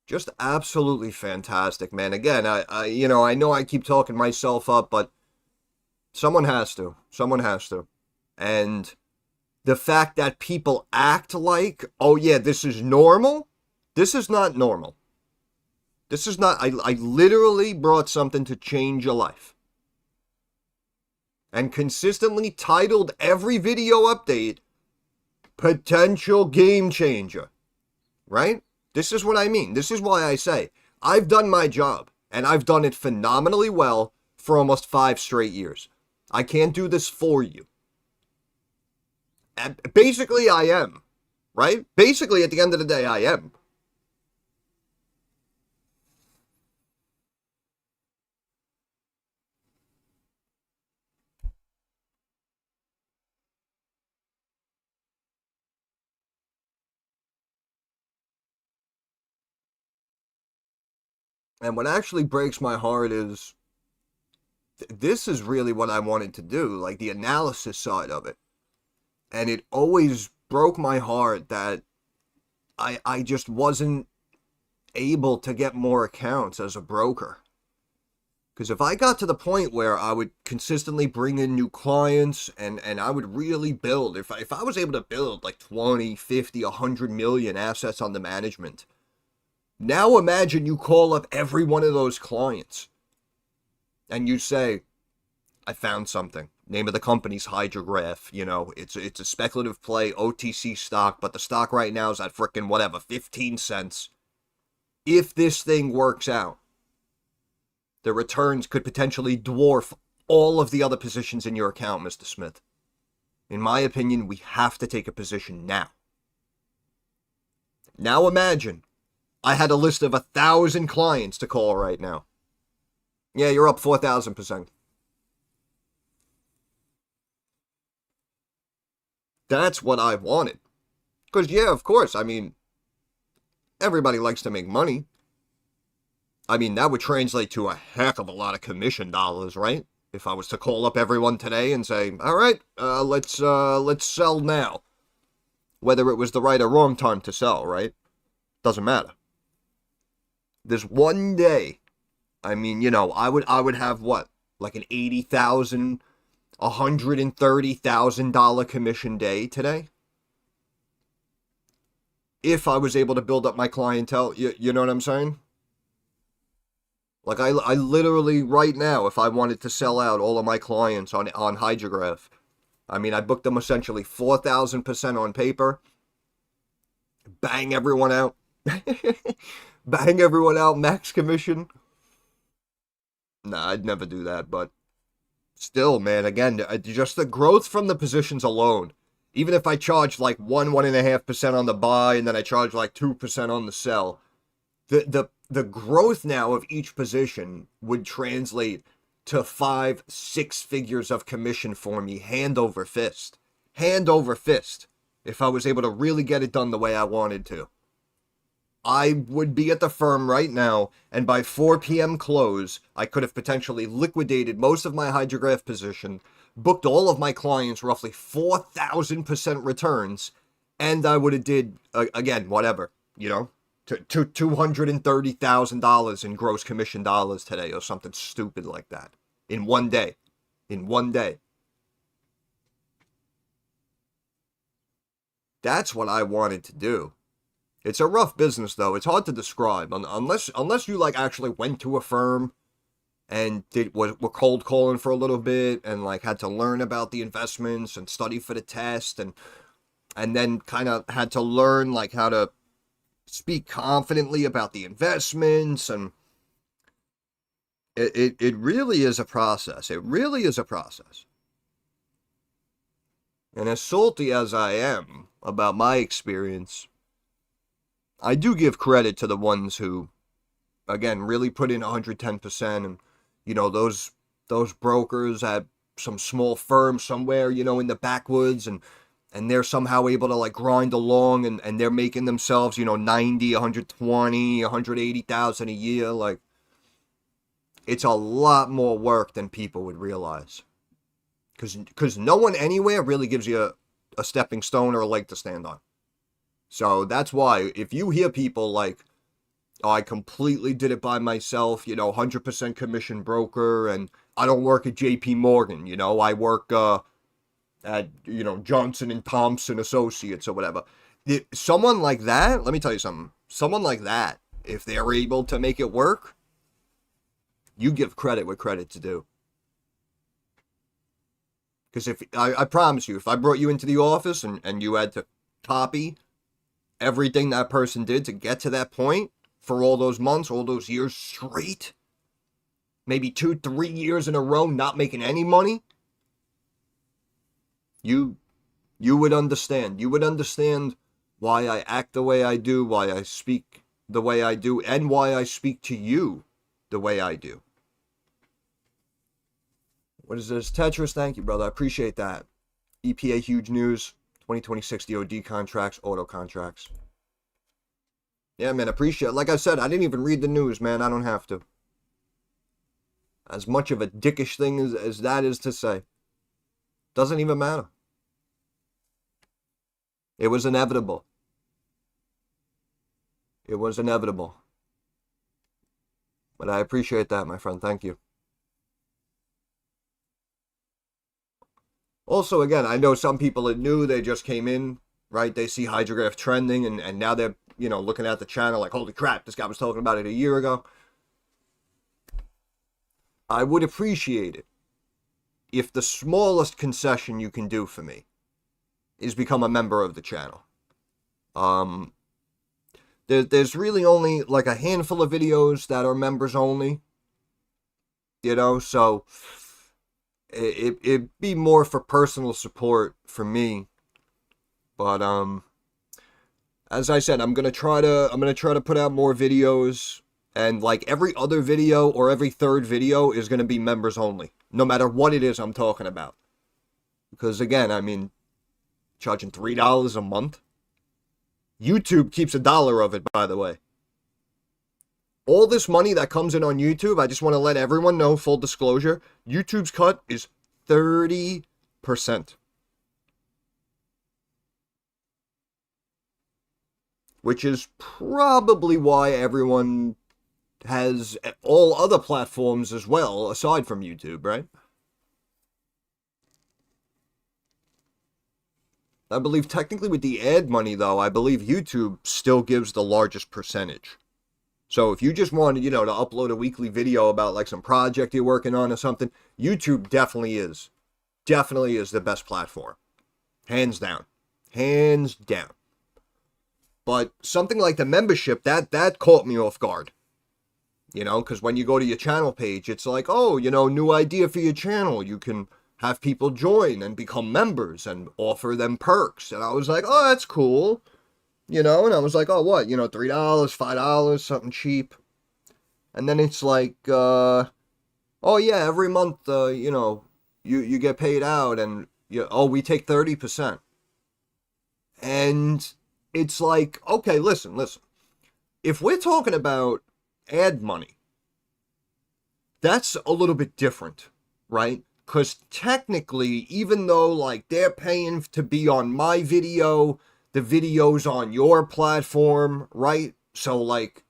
Just absolutely fantastic, man. Again, I know I keep talking myself up, but someone has to. Someone has to. And the fact that people act like, oh yeah, this is normal. This is not normal. This is not, I literally brought something to change your life. And consistently titled every video update, potential game changer. Right? This is what I mean. This is why I say, I've done my job. And I've done it phenomenally well for almost 5 straight years. I can't do this for you. And basically, I am. Right? Basically, at the end of the day, I am. And what actually breaks my heart is this is really what I wanted to do, like the analysis side of it. And it always broke my heart that I just wasn't able to get more accounts as a broker. Because if I got to the point where I would consistently bring in new clients and I would really build, if I was able to build like 20, 50, 100 million assets under management, now imagine you call up every one of those clients and you say, I found something. Name of the company's HGRAF. You know, it's a speculative play, OTC stock, but the stock right now is at frickin' whatever, 15 cents. If this thing works out, the returns could potentially dwarf all of the other positions in your account, Mr. Smith. In my opinion, we have to take a position now. Now imagine I had a list of 1,000 clients to call right now. Yeah, you're up 4,000%. That's what I wanted. Because, yeah, of course, I mean, everybody likes to make money. I mean, that would translate to a heck of a lot of commission dollars, right? If I was to call up everyone today and say, all right, let's sell now. Whether it was the right or wrong time to sell, right? Doesn't matter. There's one day, I mean, you know, I would have what? Like an $80,000, $130,000 commission day today? If I was able to build up my clientele, you know what I'm saying? Like, I literally, right now, if I wanted to sell out all of my clients on HGRAF, I mean, I booked them essentially 4,000% on paper. bang everyone out. Bang everyone out, max commission. Nah, I'd never do that, but still, man, again, just the growth from the positions alone. Even if I charge like 1.5% on the buy, and then I charge like 2% on the sell, the growth now of each position would translate to 5-6 figures of commission for me, hand over fist. Hand over fist. If I was able to really get it done the way I wanted to. I would be at the firm right now, and by 4 p.m. close, I could have potentially liquidated most of my HGRAF position, booked all of my clients roughly 4,000% returns, and I would have did, again, whatever, to $230,000 in gross commission dollars today, or something stupid like that, in one day. In one day. That's what I wanted to do. It's a rough business, though. It's hard to describe unless you like actually went to a firm and were cold calling for a little bit and like had to learn about the investments and study for the test and then kind of had to learn like how to speak confidently about the investments, and it really is a process. It really is a process. And as salty as I am about my experience, I do give credit to the ones who, again, really put in 110%. And, those brokers at some small firm somewhere, in the backwoods, and they're somehow able to like grind along, and they're making themselves, 90, 120, 180,000 a year. Like, it's a lot more work than people would realize. Because no one anywhere really gives you a stepping stone or a leg to stand on. So that's why if you hear people like, oh, I completely did it by myself, 100% commission broker, and I don't work at JP Morgan, I work at, Johnson and Thompson Associates or whatever. Someone like that, let me tell you something. Someone like that, if they're able to make it work, you give credit where credit's due. Because if I promise you, if I brought you into the office and you had to copy everything that person did to get to that point for all those months, all those years straight, maybe 2-3 years in a row not making any money, you would understand. You would understand why I act the way I do, why I speak the way I do, and why I speak to you the way I do. What is this? Tetris, thank you, brother. I appreciate that. EPA huge news. 2026 DOD contracts, auto contracts. Yeah, man, appreciate it. Like I said, I didn't even read the news, man. I don't have to. As much of a dickish thing as that is to say. Doesn't even matter. It was inevitable. It was inevitable. But I appreciate that, my friend. Thank you. Also, again, I know some people are new. They just came in, right? They see HGRAF trending, and now they're, looking at the channel like, holy crap, this guy was talking about it a year ago. I would appreciate it if the smallest concession you can do for me is become a member of the channel. There's really only like a handful of videos that are members only, so it'd be more for personal support for me. But as I said, I'm gonna try to put out more videos, and like every other video or every third video is gonna be members only, no matter what it is I'm talking about. Because again, I mean, charging $3 a month. YouTube keeps $1 of it, by the way. All this money that comes in on YouTube, I just want to let everyone know, full disclosure, YouTube's cut is 30%. Which is probably why everyone has all other platforms as well, aside from YouTube, right? I believe technically with the ad money, though, I believe YouTube still gives the largest percentage. So if you just wanted, to upload a weekly video about like some project you're working on or something, YouTube definitely is the best platform. Hands down. Hands down. But something like the membership, that caught me off guard. You know, because when you go to your channel page, it's like, oh, you know, new idea for your channel. You can have people join and become members and offer them perks. And I was like, oh, that's cool. You know, and I was like, oh, what? You know, $3, $5, something cheap. And then it's like, oh, yeah, every month, you know, you get paid out and, we take 30%. And it's like, okay, listen. If we're talking about ad money, that's a little bit different, right? Because technically, even though, like, they're paying to be on my video, the video's on your platform, right? So, like,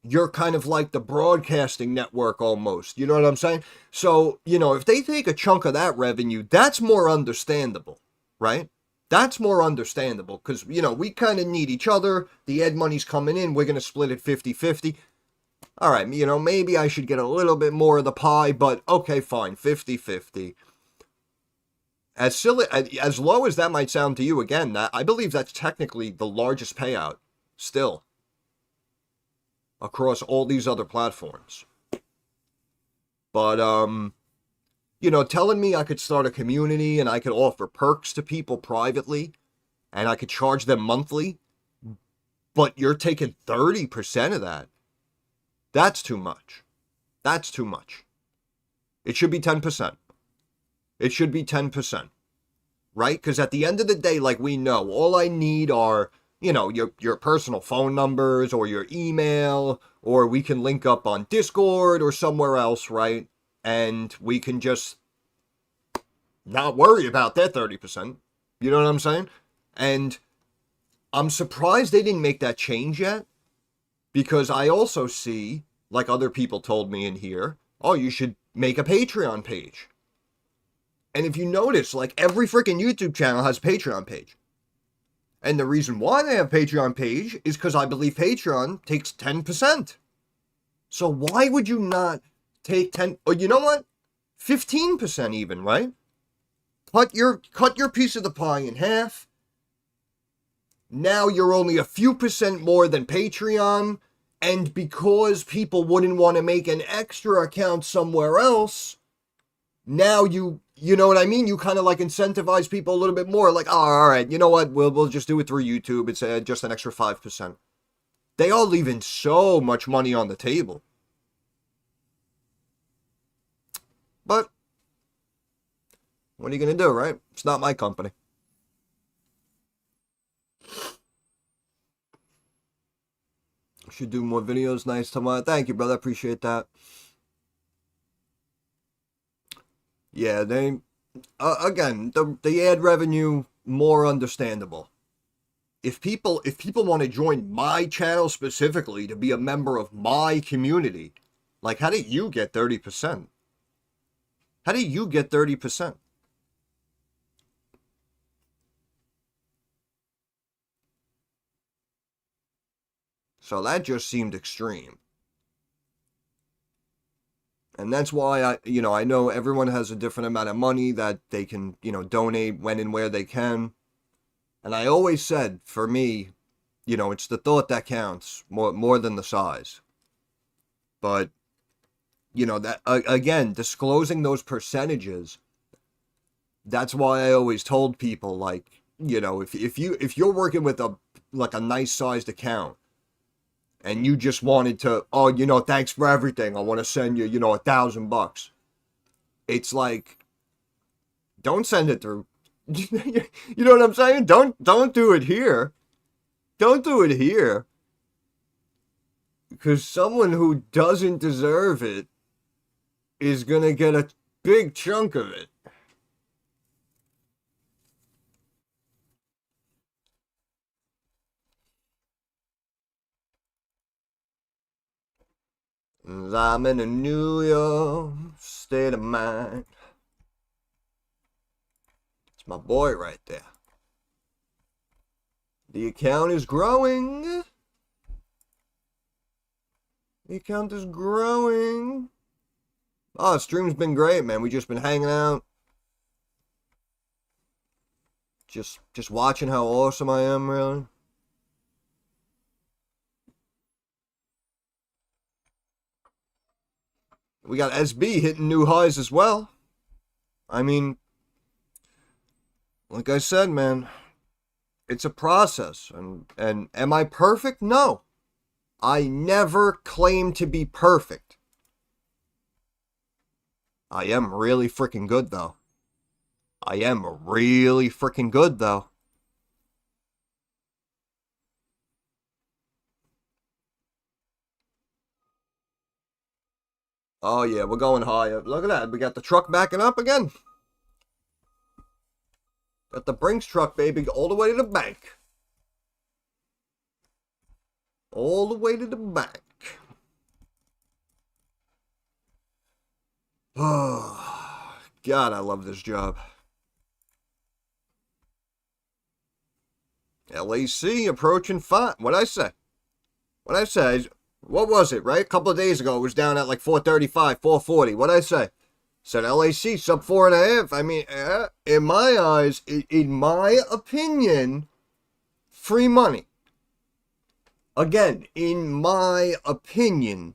you're kind of like the broadcasting network almost. You know what I'm saying? So, you know, if they take a chunk of that revenue, that's more understandable, right? That's more understandable because, you know, we kind of need each other. The ad money's coming in. We're going to split it 50-50. All right, you know, maybe I should get a little bit more of the pie, but okay, fine, 50-50. As silly, as low as that might sound to you, again, I believe that's technically the largest payout still across all these other platforms. But, you know, telling me I could start a community and I could offer perks to people privately and I could charge them monthly, but you're taking 30% of that. That's too much. That's too much. It should be 10%. It should be 10%. Right? Because at the end of the day, like we know, all I need are, you know, your personal phone numbers or your email, or we can link up on Discord or somewhere else, right? And we can just not worry about that 30%. You know what I'm saying? And I'm surprised they didn't make that change yet. Because I also see, like other people told me in here, oh, you should make a Patreon page. And if you notice, like every freaking YouTube channel has a Patreon page. And the reason why they have a Patreon page is because I believe Patreon takes 10%. So why would you not take 10, or you know what? 15% even, right? Cut your piece of the pie in half. Now you're only a few percent more than Patreon, and because people wouldn't want to make an extra account somewhere else, now you know what I mean? You kind of like incentivize people a little bit more, like, oh, all right, you know what? We'll just do it through YouTube. It's just an extra 5%. They are leaving so much money on the table. But what are you going to do, right? It's not my company. Should do more videos. Nice tomorrow. Thank you, brother. Appreciate that. Yeah, they again, the ad revenue more understandable. If people want to join my channel specifically to be a member of my community, like how do you get 30%? How do you get 30%? So that just seemed extreme. And that's why I know everyone has a different amount of money that they can, donate when and where they can. And I always said, for me, it's the thought that counts more than the size. But, that again, disclosing those percentages, that's why I always told people, like, if you're working with a nice sized account, and you just wanted to, thanks for everything, I want to send you, $1,000. It's like, don't send it through. You know what I'm saying? Don't do it here. Don't do it here. Because someone who doesn't deserve it is going to get a big chunk of it. I'm in a New York state of mind. It's my boy right there. The account is growing. The account is growing. Oh, stream's been great, man. We just been hanging out. Just watching how awesome I am, really. We got SB hitting new highs as well. I mean, like I said, man, it's a process. And am I perfect? No. I never claim to be perfect. I am really freaking good, though. I am really freaking good, though. Oh, yeah, we're going higher. Look at that. We got the truck backing up again. Got the Brinks truck, baby, all the way to the bank. All the way to the bank. Oh, God, I love this job. LAC approaching 5. What'd I say? What'd I say? What was it, right? A couple of days ago, it was down at like 435, 440. What'd I say? Said LAC sub 4.5. I mean, in my eyes, in my opinion, free money. Again, in my opinion,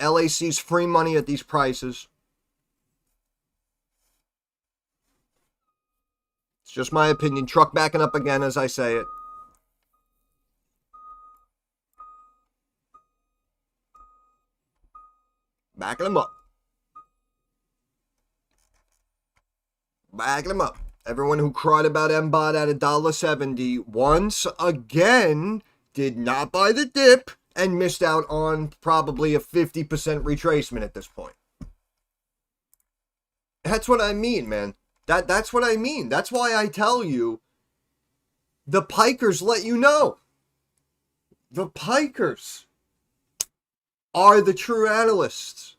LAC's free money at these prices. It's just my opinion. Truck backing up again as I say it. Backing them up. Backing them up. Everyone who cried about MBOT at $1.70 once again did not buy the dip and missed out on probably a 50% retracement at this point. That's what I mean, man. That's what I mean. That's why I tell you, the Pikers let you know. The Pikers are the true analysts.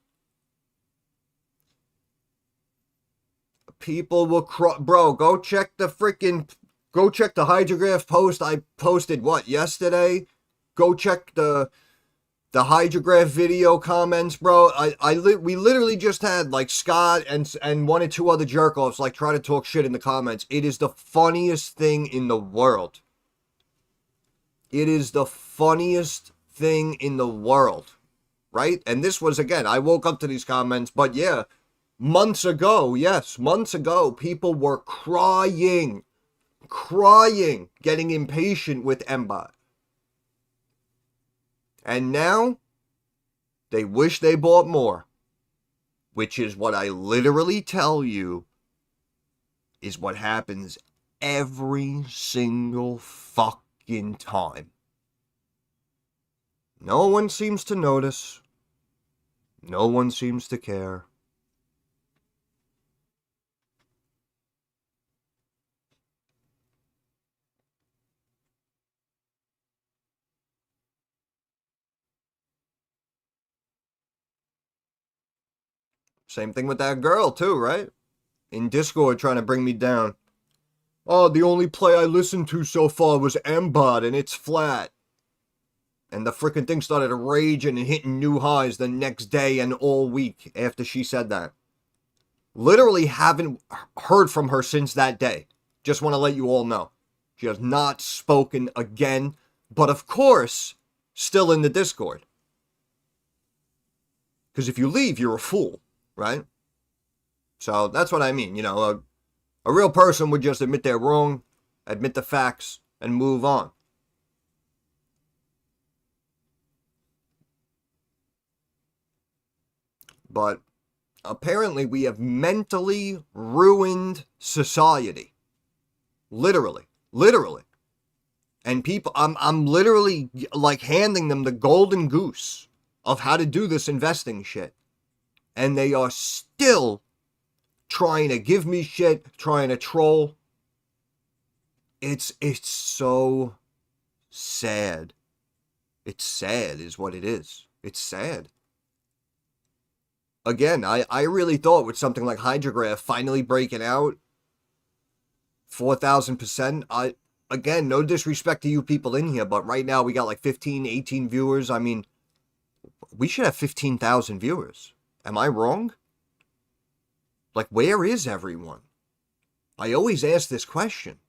People will bro, go check the HGRAF post I posted, what, yesterday? Go check the HGRAF video comments, bro. We literally just had like Scott and one or two other jerk-offs like try to talk shit in the comments. It is the funniest thing in the world. It is the funniest thing in the world, right? And this was, again, I woke up to these comments, but yeah, months ago, people were crying, getting impatient with MBOT. And now, they wish they bought more. Which is what I literally tell you is what happens every single fucking time. No one seems to notice. No one seems to care. Same thing with that girl, too, right? In Discord trying to bring me down. Oh, the only play I listened to so far was MBOT and it's flat. And the freaking thing started raging and hitting new highs the next day and all week after she said that. Literally haven't heard from her since that day. Just want to let you all know. She has not spoken again. But of course, still in the Discord. Because if you leave, you're a fool. Right? So that's what I mean. You know, a real person would just admit they're wrong, admit the facts, and move on. But apparently we have mentally ruined society. Literally. And people, I'm literally like handing them the golden goose of how to do this investing shit. And they are still trying to give me shit, trying to troll. It's so sad. It's sad is what it is. It's sad. Again, I really thought with something like HGRAF finally breaking out 4,000%. Again, no disrespect to you people in here, but right now we got like 15, 18 viewers. I mean, we should have 15,000 viewers. Am I wrong? Like, where is everyone? I always ask this question.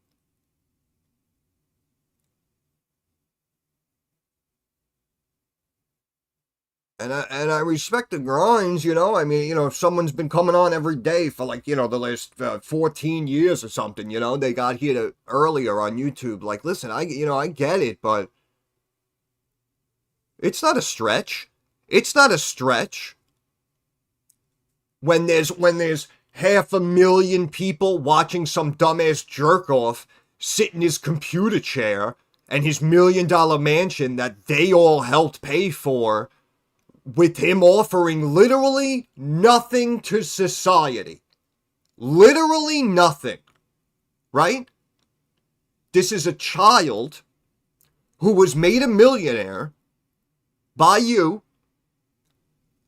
And I respect the grinds, you know. I mean, you know, if someone's been coming on every day for like, you know, the last 14 years or something, you know, they got here earlier on YouTube. Like, listen, I get it, but it's not a stretch. It's not a stretch when there's 500,000 people watching some dumbass jerk off sit in his computer chair and his $1 million mansion that they all helped pay for, with him offering literally nothing to society. Literally nothing. Right? This is a child who was made a millionaire by you,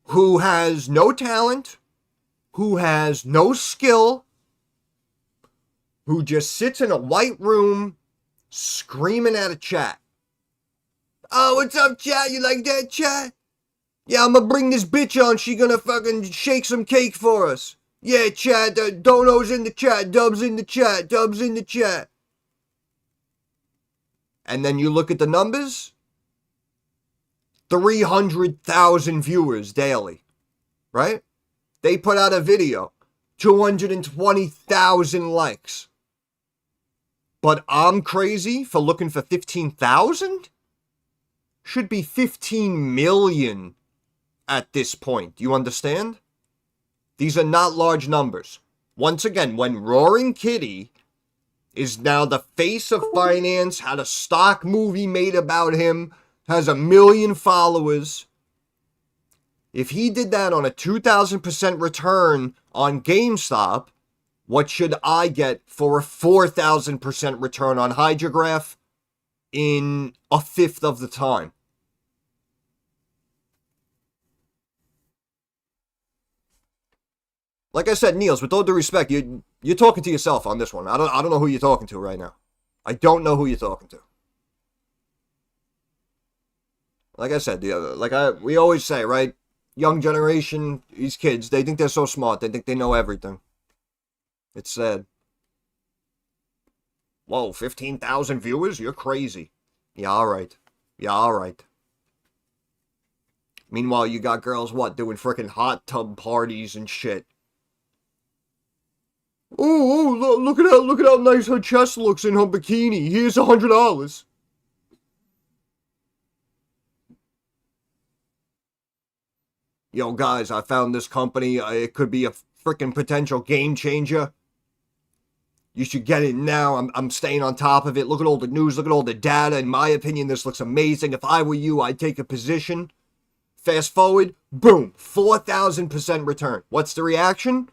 who has no talent, who has no skill, who just sits in a white room screaming at a chat. Oh, what's up, chat? You like that, chat? Yeah, I'm gonna bring this bitch on. She gonna fucking shake some cake for us. Yeah, chat. Dono's in the chat. Dub's in the chat. Dub's in the chat. And then you look at the numbers. 300,000 viewers daily. Right? They put out a video. 220,000 likes. But I'm crazy for looking for 15,000? Should be 15 million at this point. You understand? These are not large numbers. Once again, when Roaring Kitty is now the face of finance, had a stock movie made about him, has 1 million followers. If he did that on a 2,000% return on GameStop, what should I get for a 4,000% return on HGRAF in a fifth of the time? Like I said, Niels, with all due respect, you're talking to yourself on this one. I don't know who you're talking to right now. I don't know who you're talking to. Like I said, we always say, right? Young generation, these kids, they think they're so smart. They think they know everything. It's sad. Whoa, 15,000 viewers? You're crazy. Yeah, all right. Yeah, all right. Meanwhile, you got girls, what, doing freaking hot tub parties and shit. Oh, look at how nice her chest looks in her bikini. Here's $100. Yo, guys, I found this company. It could be a freaking potential game changer. You should get it now. I'm staying on top of it. Look at all the news. Look at all the data. In my opinion, this looks amazing. If I were you, I'd take a position. Fast forward, boom, 4,000% return. What's the reaction?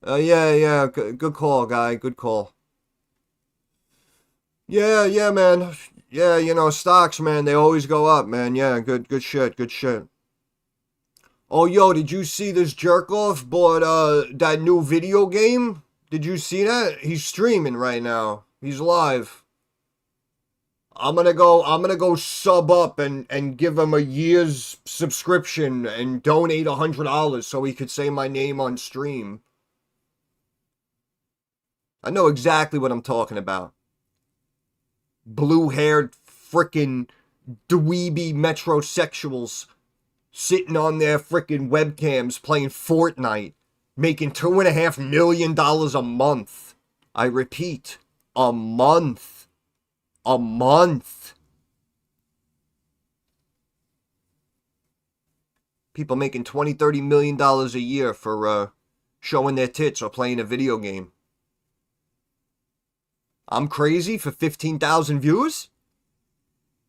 Yeah, good call, guy. Good call. Yeah, man. Yeah, you know, stocks, man, they always go up, man. Yeah, good shit, good shit. Oh, yo, did you see this jerk-off bought, that new video game? Did you see that? He's streaming right now. He's live. I'm gonna go sub up and give him a year's subscription and donate $100 so he could say my name on stream. I know exactly what I'm talking about. Blue-haired frickin' dweeby metrosexuals sitting on their frickin' webcams playing Fortnite, making $2.5 million a month. I repeat, a month. A month. People making $20-30 million a year for showing their tits or playing a video game. I'm crazy for 15,000 views?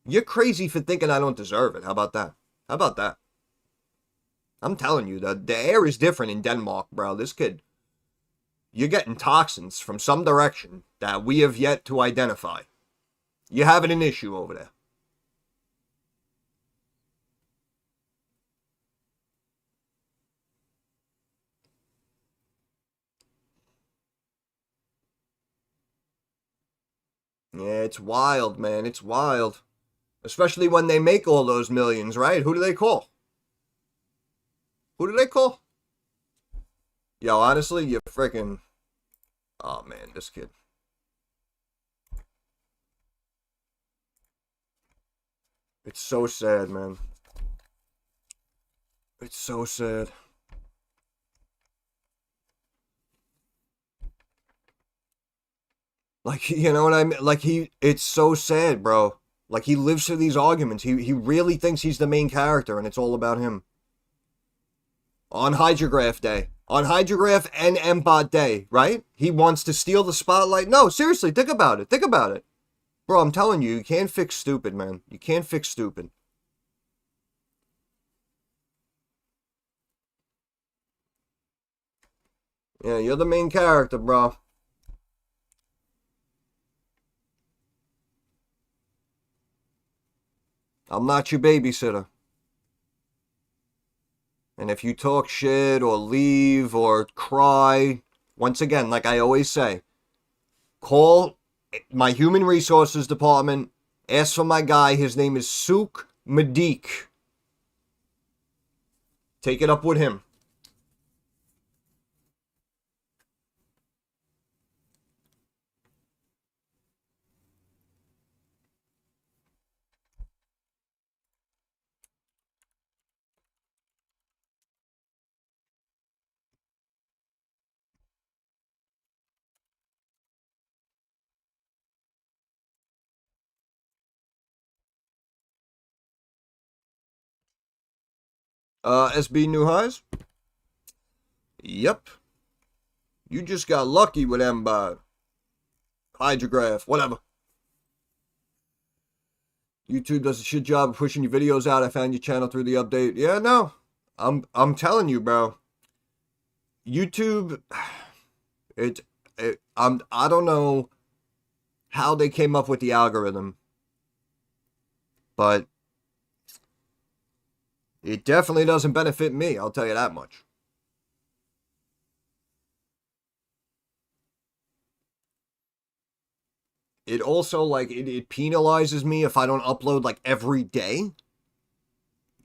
You're crazy for thinking I don't deserve it. How about that? How about that? I'm telling you, the air is different in Denmark, bro. This kid, you're getting toxins from some direction that we have yet to identify. You're having an issue over there. Yeah, it's wild, man. It's wild. Especially when they make all those millions, right? Who do they call? Who do they call? Yo, honestly, you freaking... Oh, man, this kid. It's so sad, man. It's so sad. Like, you know what I mean? Like, it's so sad, bro. Like, he lives for these arguments. He really thinks he's the main character, and it's all about him. On HGRAF Day. On HGRAF and MBOT Day, right? He wants to steal the spotlight. No, seriously, think about it. Think about it. Bro, I'm telling you, you can't fix stupid, man. You can't fix stupid. Yeah, you're the main character, bro. I'm not your babysitter. And if you talk shit or leave or cry, once again, like I always say, call my human resources department. Ask for my guy. His name is Souk Madik. Take it up with him. SB New Highs? Yep. You just got lucky with them HGRAF, whatever. YouTube does a shit job of pushing your videos out. I found your channel through the update. Yeah, no. I'm telling you, bro. YouTube I don't know how they came up with the algorithm, but it definitely doesn't benefit me, I'll tell you that much. It also, like, it penalizes me if I don't upload, like, every day.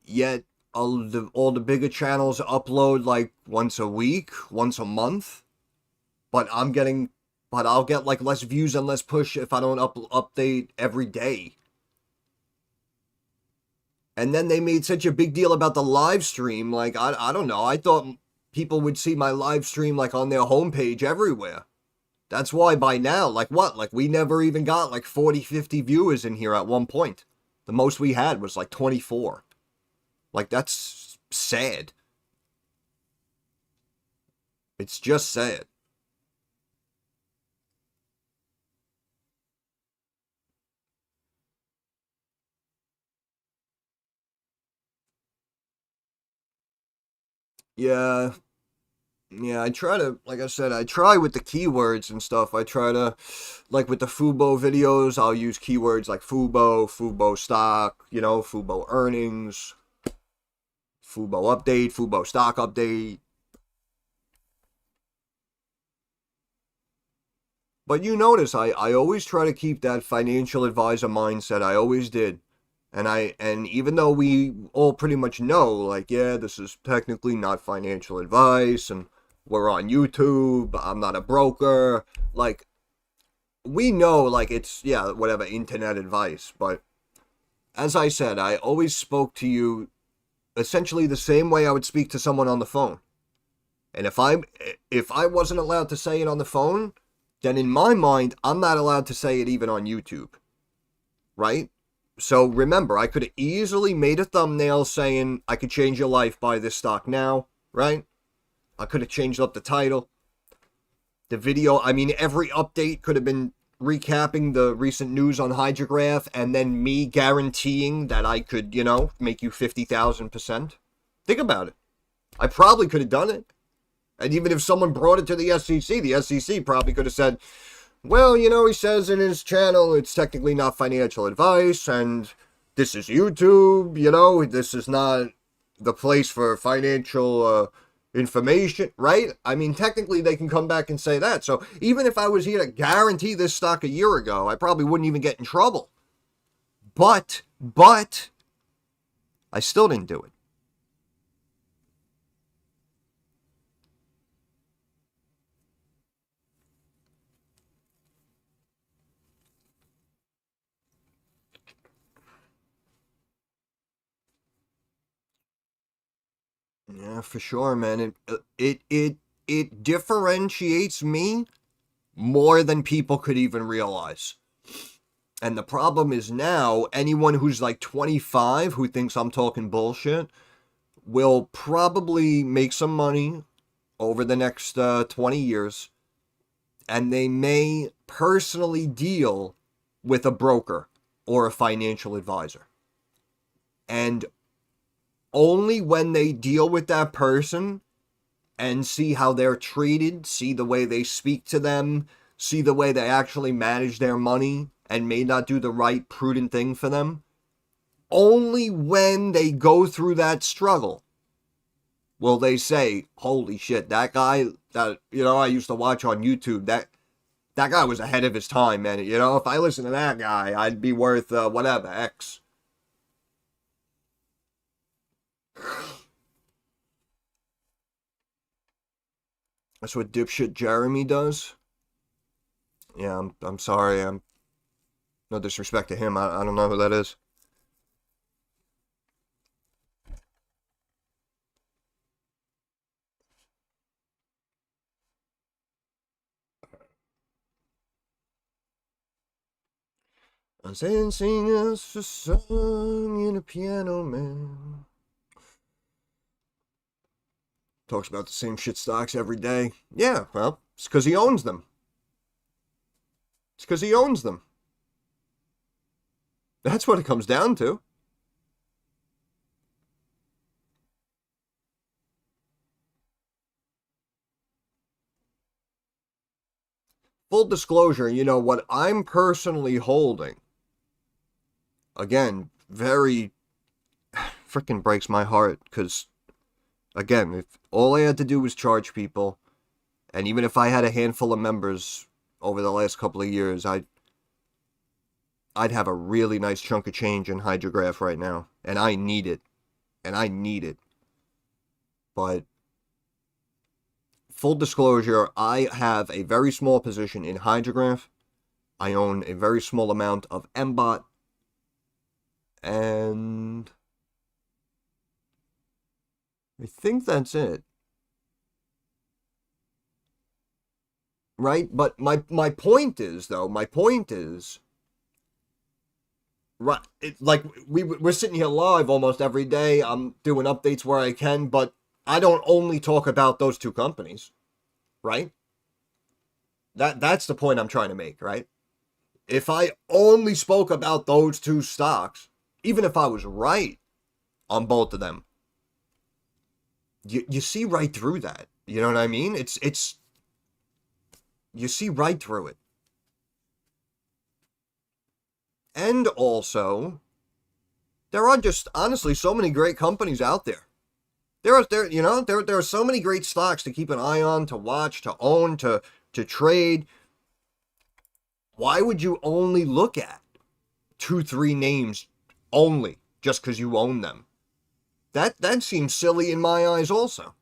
Yet, all the bigger channels upload, like, once a week, once a month. But I'll get, like, less views and less push if I don't update every day. And then they made such a big deal about the live stream. Like, I don't know. I thought people would see my live stream, like, on their homepage everywhere. That's why by now, like what? Like we never even got like 40, 50 viewers in here at one point. The most we had was like 24. Like that's sad. It's just sad. Yeah. Yeah, I try to, like I said, I try with the keywords and stuff. I try to, like with the Fubo videos, I'll use keywords like Fubo stock, Fubo earnings, Fubo update, Fubo stock update. But you notice I always try to keep that financial advisor mindset. I always did. And even though we all pretty much know, like, yeah, this is technically not financial advice and we're on YouTube, I'm not a broker, like we know like it's yeah, whatever internet advice, but as I said, I always spoke to you essentially the same way I would speak to someone on the phone. And if I wasn't allowed to say it on the phone, then in my mind, I'm not allowed to say it even on YouTube, right? So remember, I could have easily made a thumbnail saying I could change your life, buy this stock now, right? I could have changed up the title. The video, I mean, every update could have been recapping the recent news on HGRAF and then me guaranteeing that I could, make you 50,000%. Think about it. I probably could have done it. And even if someone brought it to the SEC probably could have said, well, he says in his channel it's technically not financial advice, and this is YouTube, this is not the place for financial information, right? I mean, technically they can come back and say that. So even if I was here to guarantee this stock a year ago, I probably wouldn't even get in trouble. But, I still didn't do it. Yeah, for sure, man. It differentiates me more than people could even realize. And the problem is now anyone who's like 25 who thinks I'm talking bullshit will probably make some money over the next 20 years, and they may personally deal with a broker or a financial advisor. And only when they deal with that person and see how they're treated, see the way they speak to them, see the way they actually manage their money and may not do the right prudent thing for them, only when they go through that struggle will they say, holy shit, that guy that, I used to watch on YouTube, that guy was ahead of his time, man. If I listened to that guy, I'd be worth whatever, X. That's what dipshit Jeremy does. Yeah, I'm sorry. I'm no disrespect to him. I don't know who that is. I'm saying singers for song in a piano man. Talks about the same shit stocks every day. Yeah, well, it's because he owns them. It's because he owns them. That's what it comes down to. Full disclosure, what I'm personally holding, again, very freaking breaks my heart because, again, if all I had to do was charge people, and even if I had a handful of members over the last couple of years, I'd have a really nice chunk of change in HGRAF right now, and I need it. But full disclosure, I have a very small position in HGRAF. I own a very small amount of MBOT, and I think that's it. Right? But my point is, right, like we're sitting here live almost every day. I'm doing updates where I can, but I don't only talk about those two companies, right? That's the point I'm trying to make, right? If I only spoke about those two stocks, even if I was right on both of them, you see right through that. You know what I mean? It's you see right through it. And also, there are just honestly so many great companies out there. There are so many great stocks to keep an eye on, to watch, to own, to trade. Why would you only look at 2-3 names only just because you own them? That seems silly in my eyes also.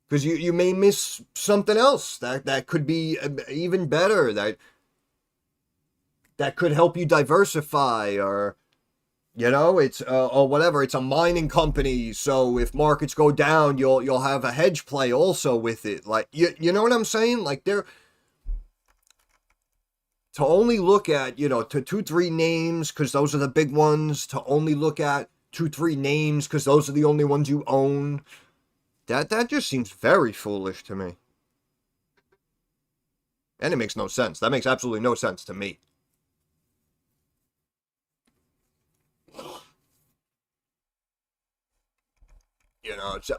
Because you may miss something else that could be even better, that could help you diversify, or it's or whatever. It's a mining company, so if markets go down, you'll have a hedge play also with it. Like you know what I'm saying? Like to only look at to 2-3 names because those are the big ones. To only look at 2-3 names because those are the only ones you own. That just seems very foolish to me. And it makes no sense. That makes absolutely no sense to me.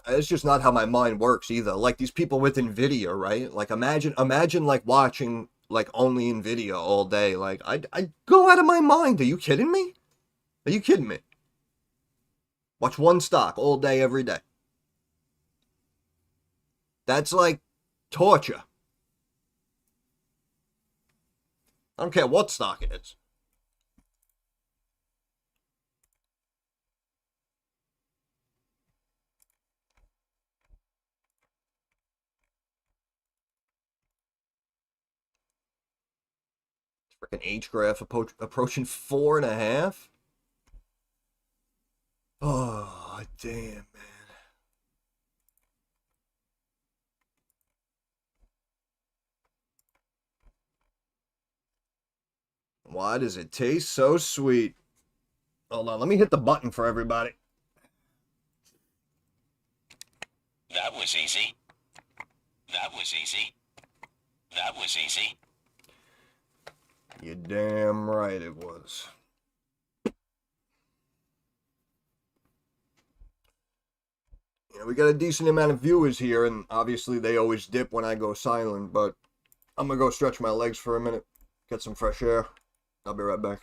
It's just not how my mind works either. Like these people with Nvidia, right? Like imagine like watching like only Nvidia all day. Like I'd go out of my mind. Are you kidding me? Are you kidding me? Watch one stock all day, every day. That's like torture. I don't care what stock it is. Freaking HGRAF approaching 4.5. Oh, damn, man. Why does it taste so sweet? Hold on, let me hit the button for everybody. That was easy. That was easy. That was easy. You're damn right it was. Yeah, we got a decent amount of viewers here, and obviously they always dip when I go silent, but I'm gonna go stretch my legs for a minute, get some fresh air. I'll be right back.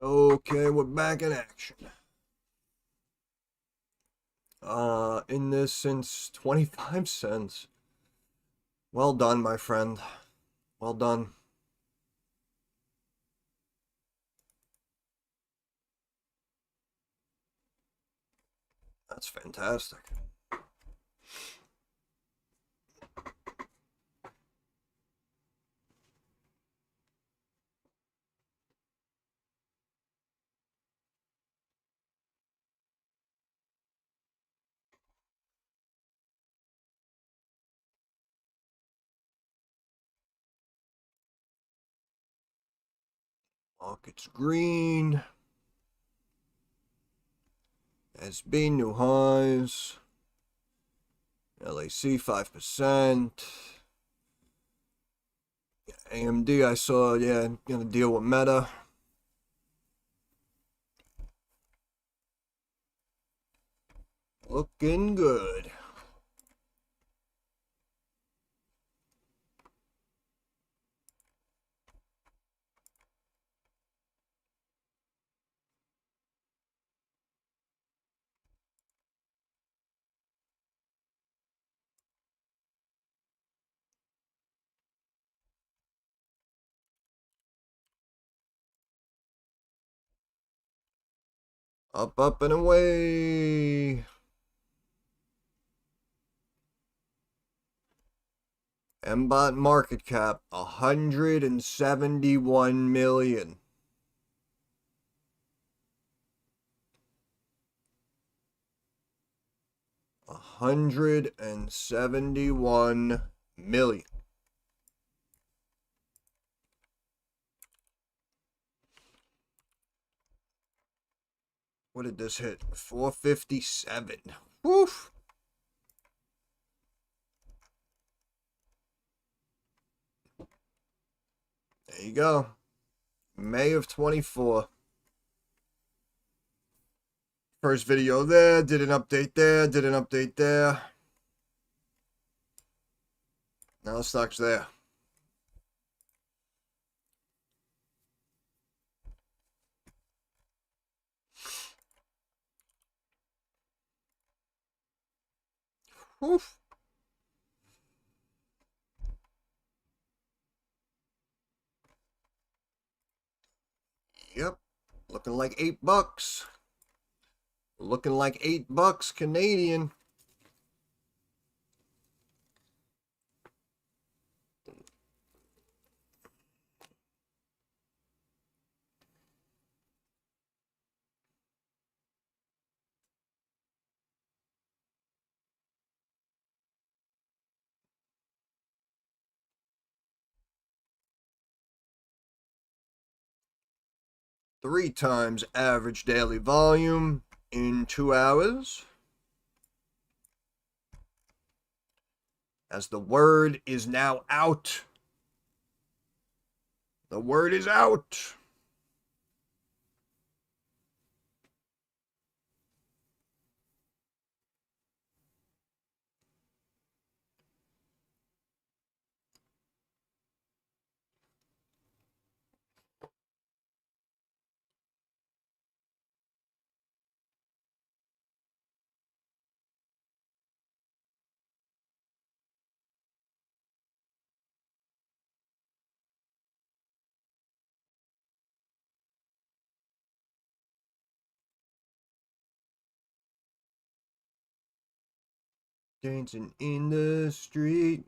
Okay, we're back in action. In this since 25 cents. Well done, my friend. Well done. That's fantastic. Market's green. SB new highs. LAC 5%. AMD I saw, yeah, gonna deal with Meta. Looking good. Up, up, and away. MBOT market cap 171 million. $171 million. What did this hit? 457. Woof. There you go. May of 24. First video there, did an update there, did an update there. Now the stock's there. Woof. Yep. Looking like $8. Looking like $8 Canadian. Three times average daily volume in 2 hours. As the word is now out. The word is out. Dancing in the street.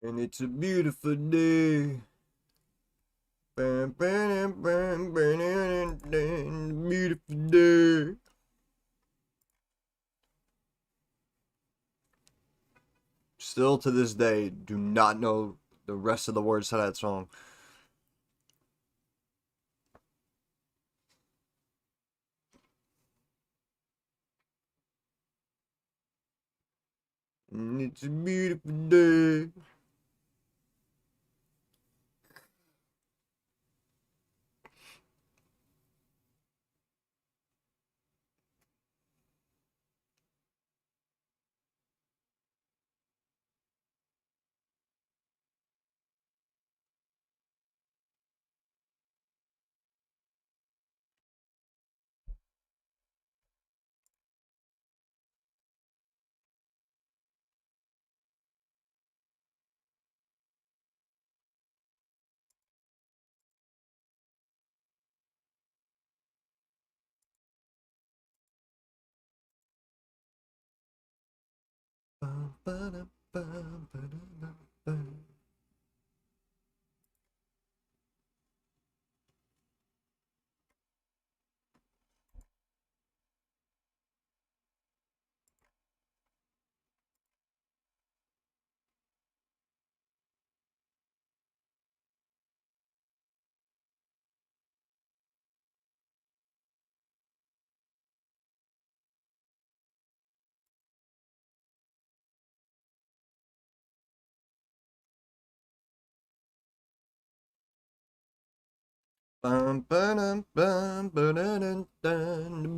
And it's a beautiful day. Beautiful day. Still to this day, do not know the rest of the words to that song. And it's a beautiful day.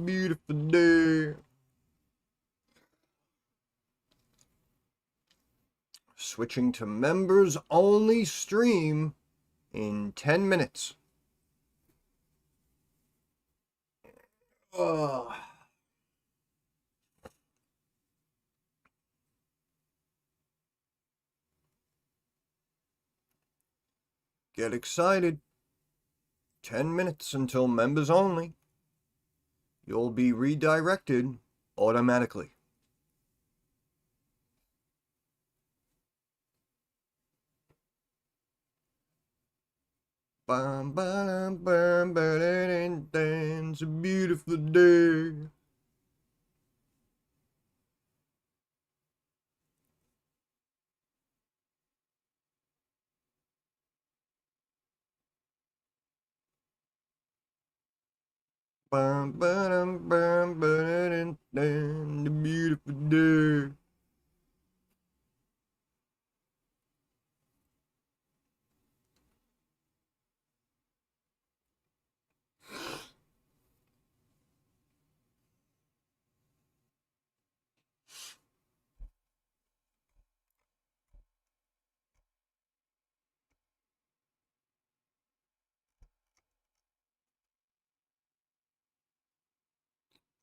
Beautiful day. Switching to members only stream in 10 minutes. Oh. Get excited. 10 minutes until members only. You'll be redirected automatically. It's a beautiful day. The beautiful day.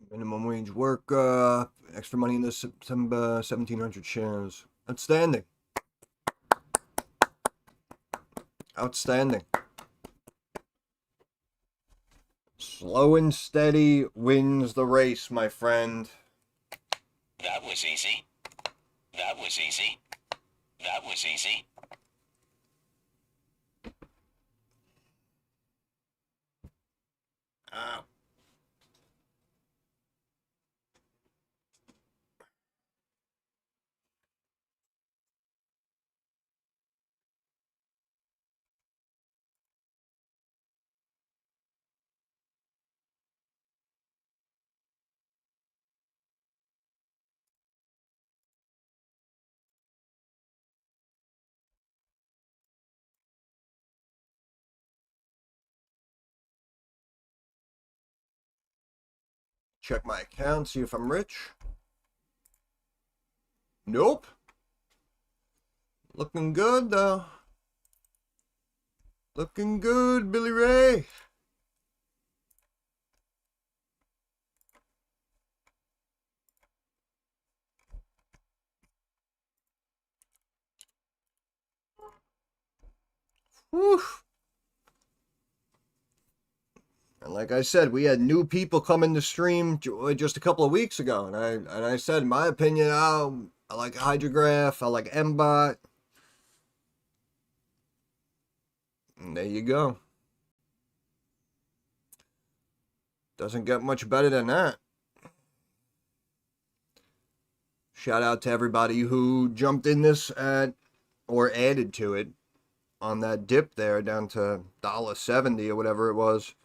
Minimum wage work, extra money in the September 1,700 shares. Outstanding. Outstanding. Slow and steady wins the race, my friend. That was easy. That was easy. That was easy. Check my account, see if I'm rich. Nope. Looking good, though. Looking good, Billy Ray. Whew. And like I said, we had new people come in the stream just a couple of weeks ago, and I said, in my opinion, I like HGRAF, I like MBOT. And there you go. Doesn't get much better than that. Shout out to everybody who jumped in this at or added to it on that dip there down to $1.70 or whatever it was.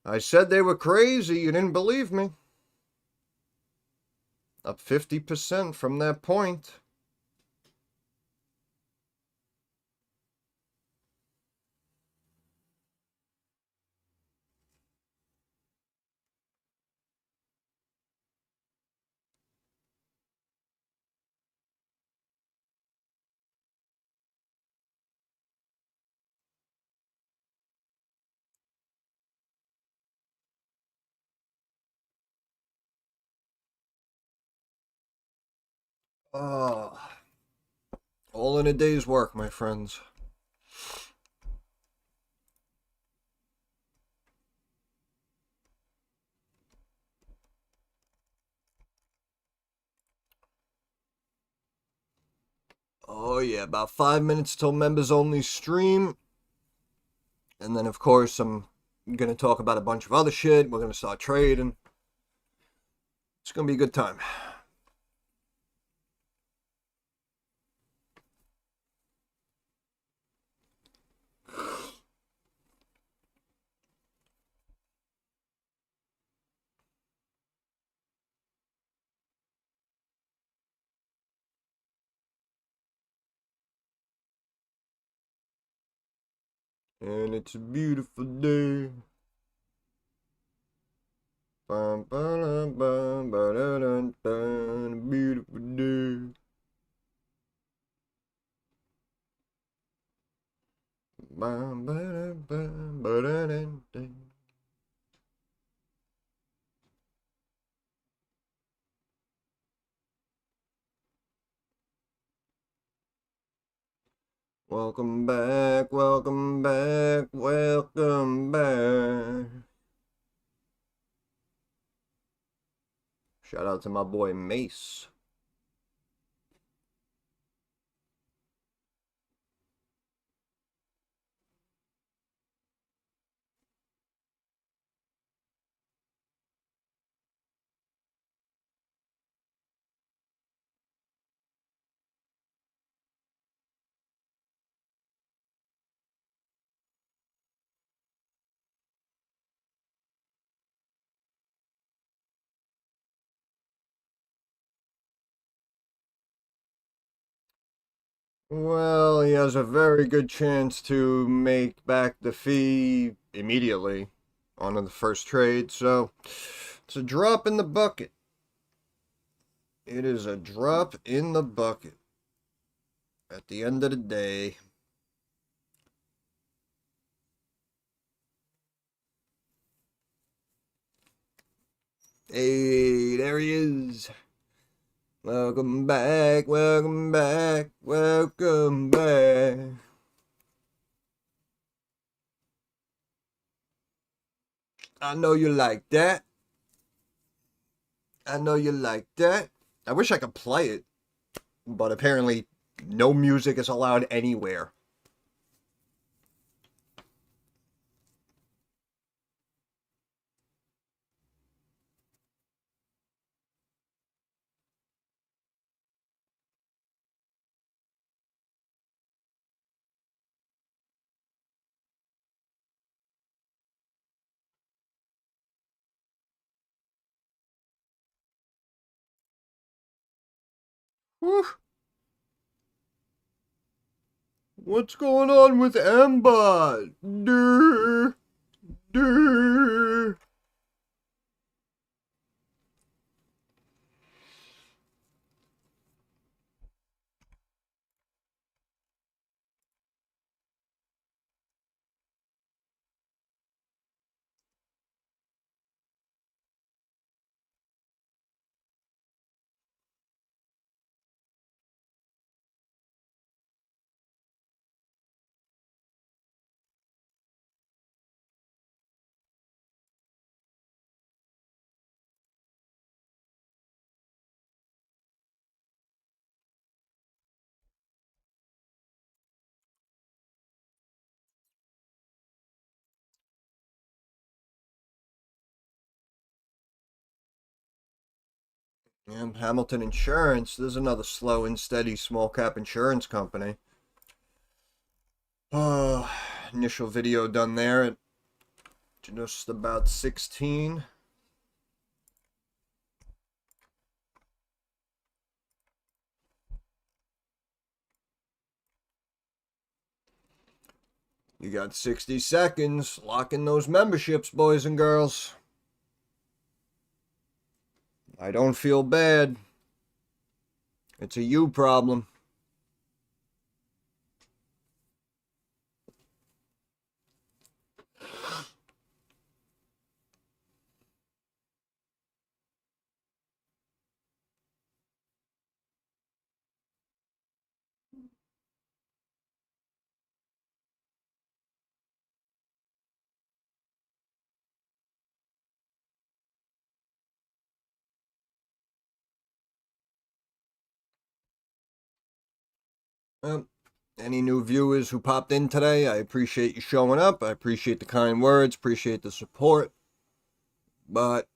I said they were crazy. You didn't believe me. Up 50% from that point. Oh, all in a day's work, my friends. Oh yeah, about 5 minutes till members only stream. And then of course I'm gonna talk about a bunch of other shit. We're gonna start trading. It's gonna be a good time. And it's a beautiful day. Bum, ba-dum, bum, ba-da-dum, dum, a beautiful day. Bum, ba-dum, bum, ba-da-dum, dum. Welcome back, welcome back, welcome back. Shout out to my boy Mace. Well, he has a very good chance to make back the fee immediately on the first trade, so it's a drop in the bucket. It is a drop in the bucket at the end of the day. Hey, there he is. Welcome back, welcome back, welcome back. I know you like that. I know you like that. I wish I could play it, but apparently no music is allowed anywhere. Whew. What's going on with MBOT? Durr, durr. And Hamilton Insurance, there's another slow and steady small cap insurance company. Initial video done there at just about 16. You got 60 seconds. Lock in those memberships, boys and girls. I don't feel bad. It's a you problem. Any new viewers who popped in today, I appreciate you showing up. I appreciate the kind words, appreciate the support. But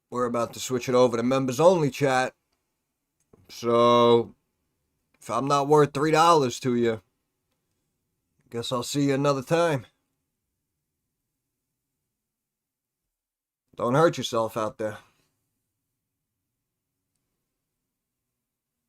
we're about to switch it over to members only chat. So if I'm not worth $3 to you, guess I'll see you another time. Don't hurt yourself out there.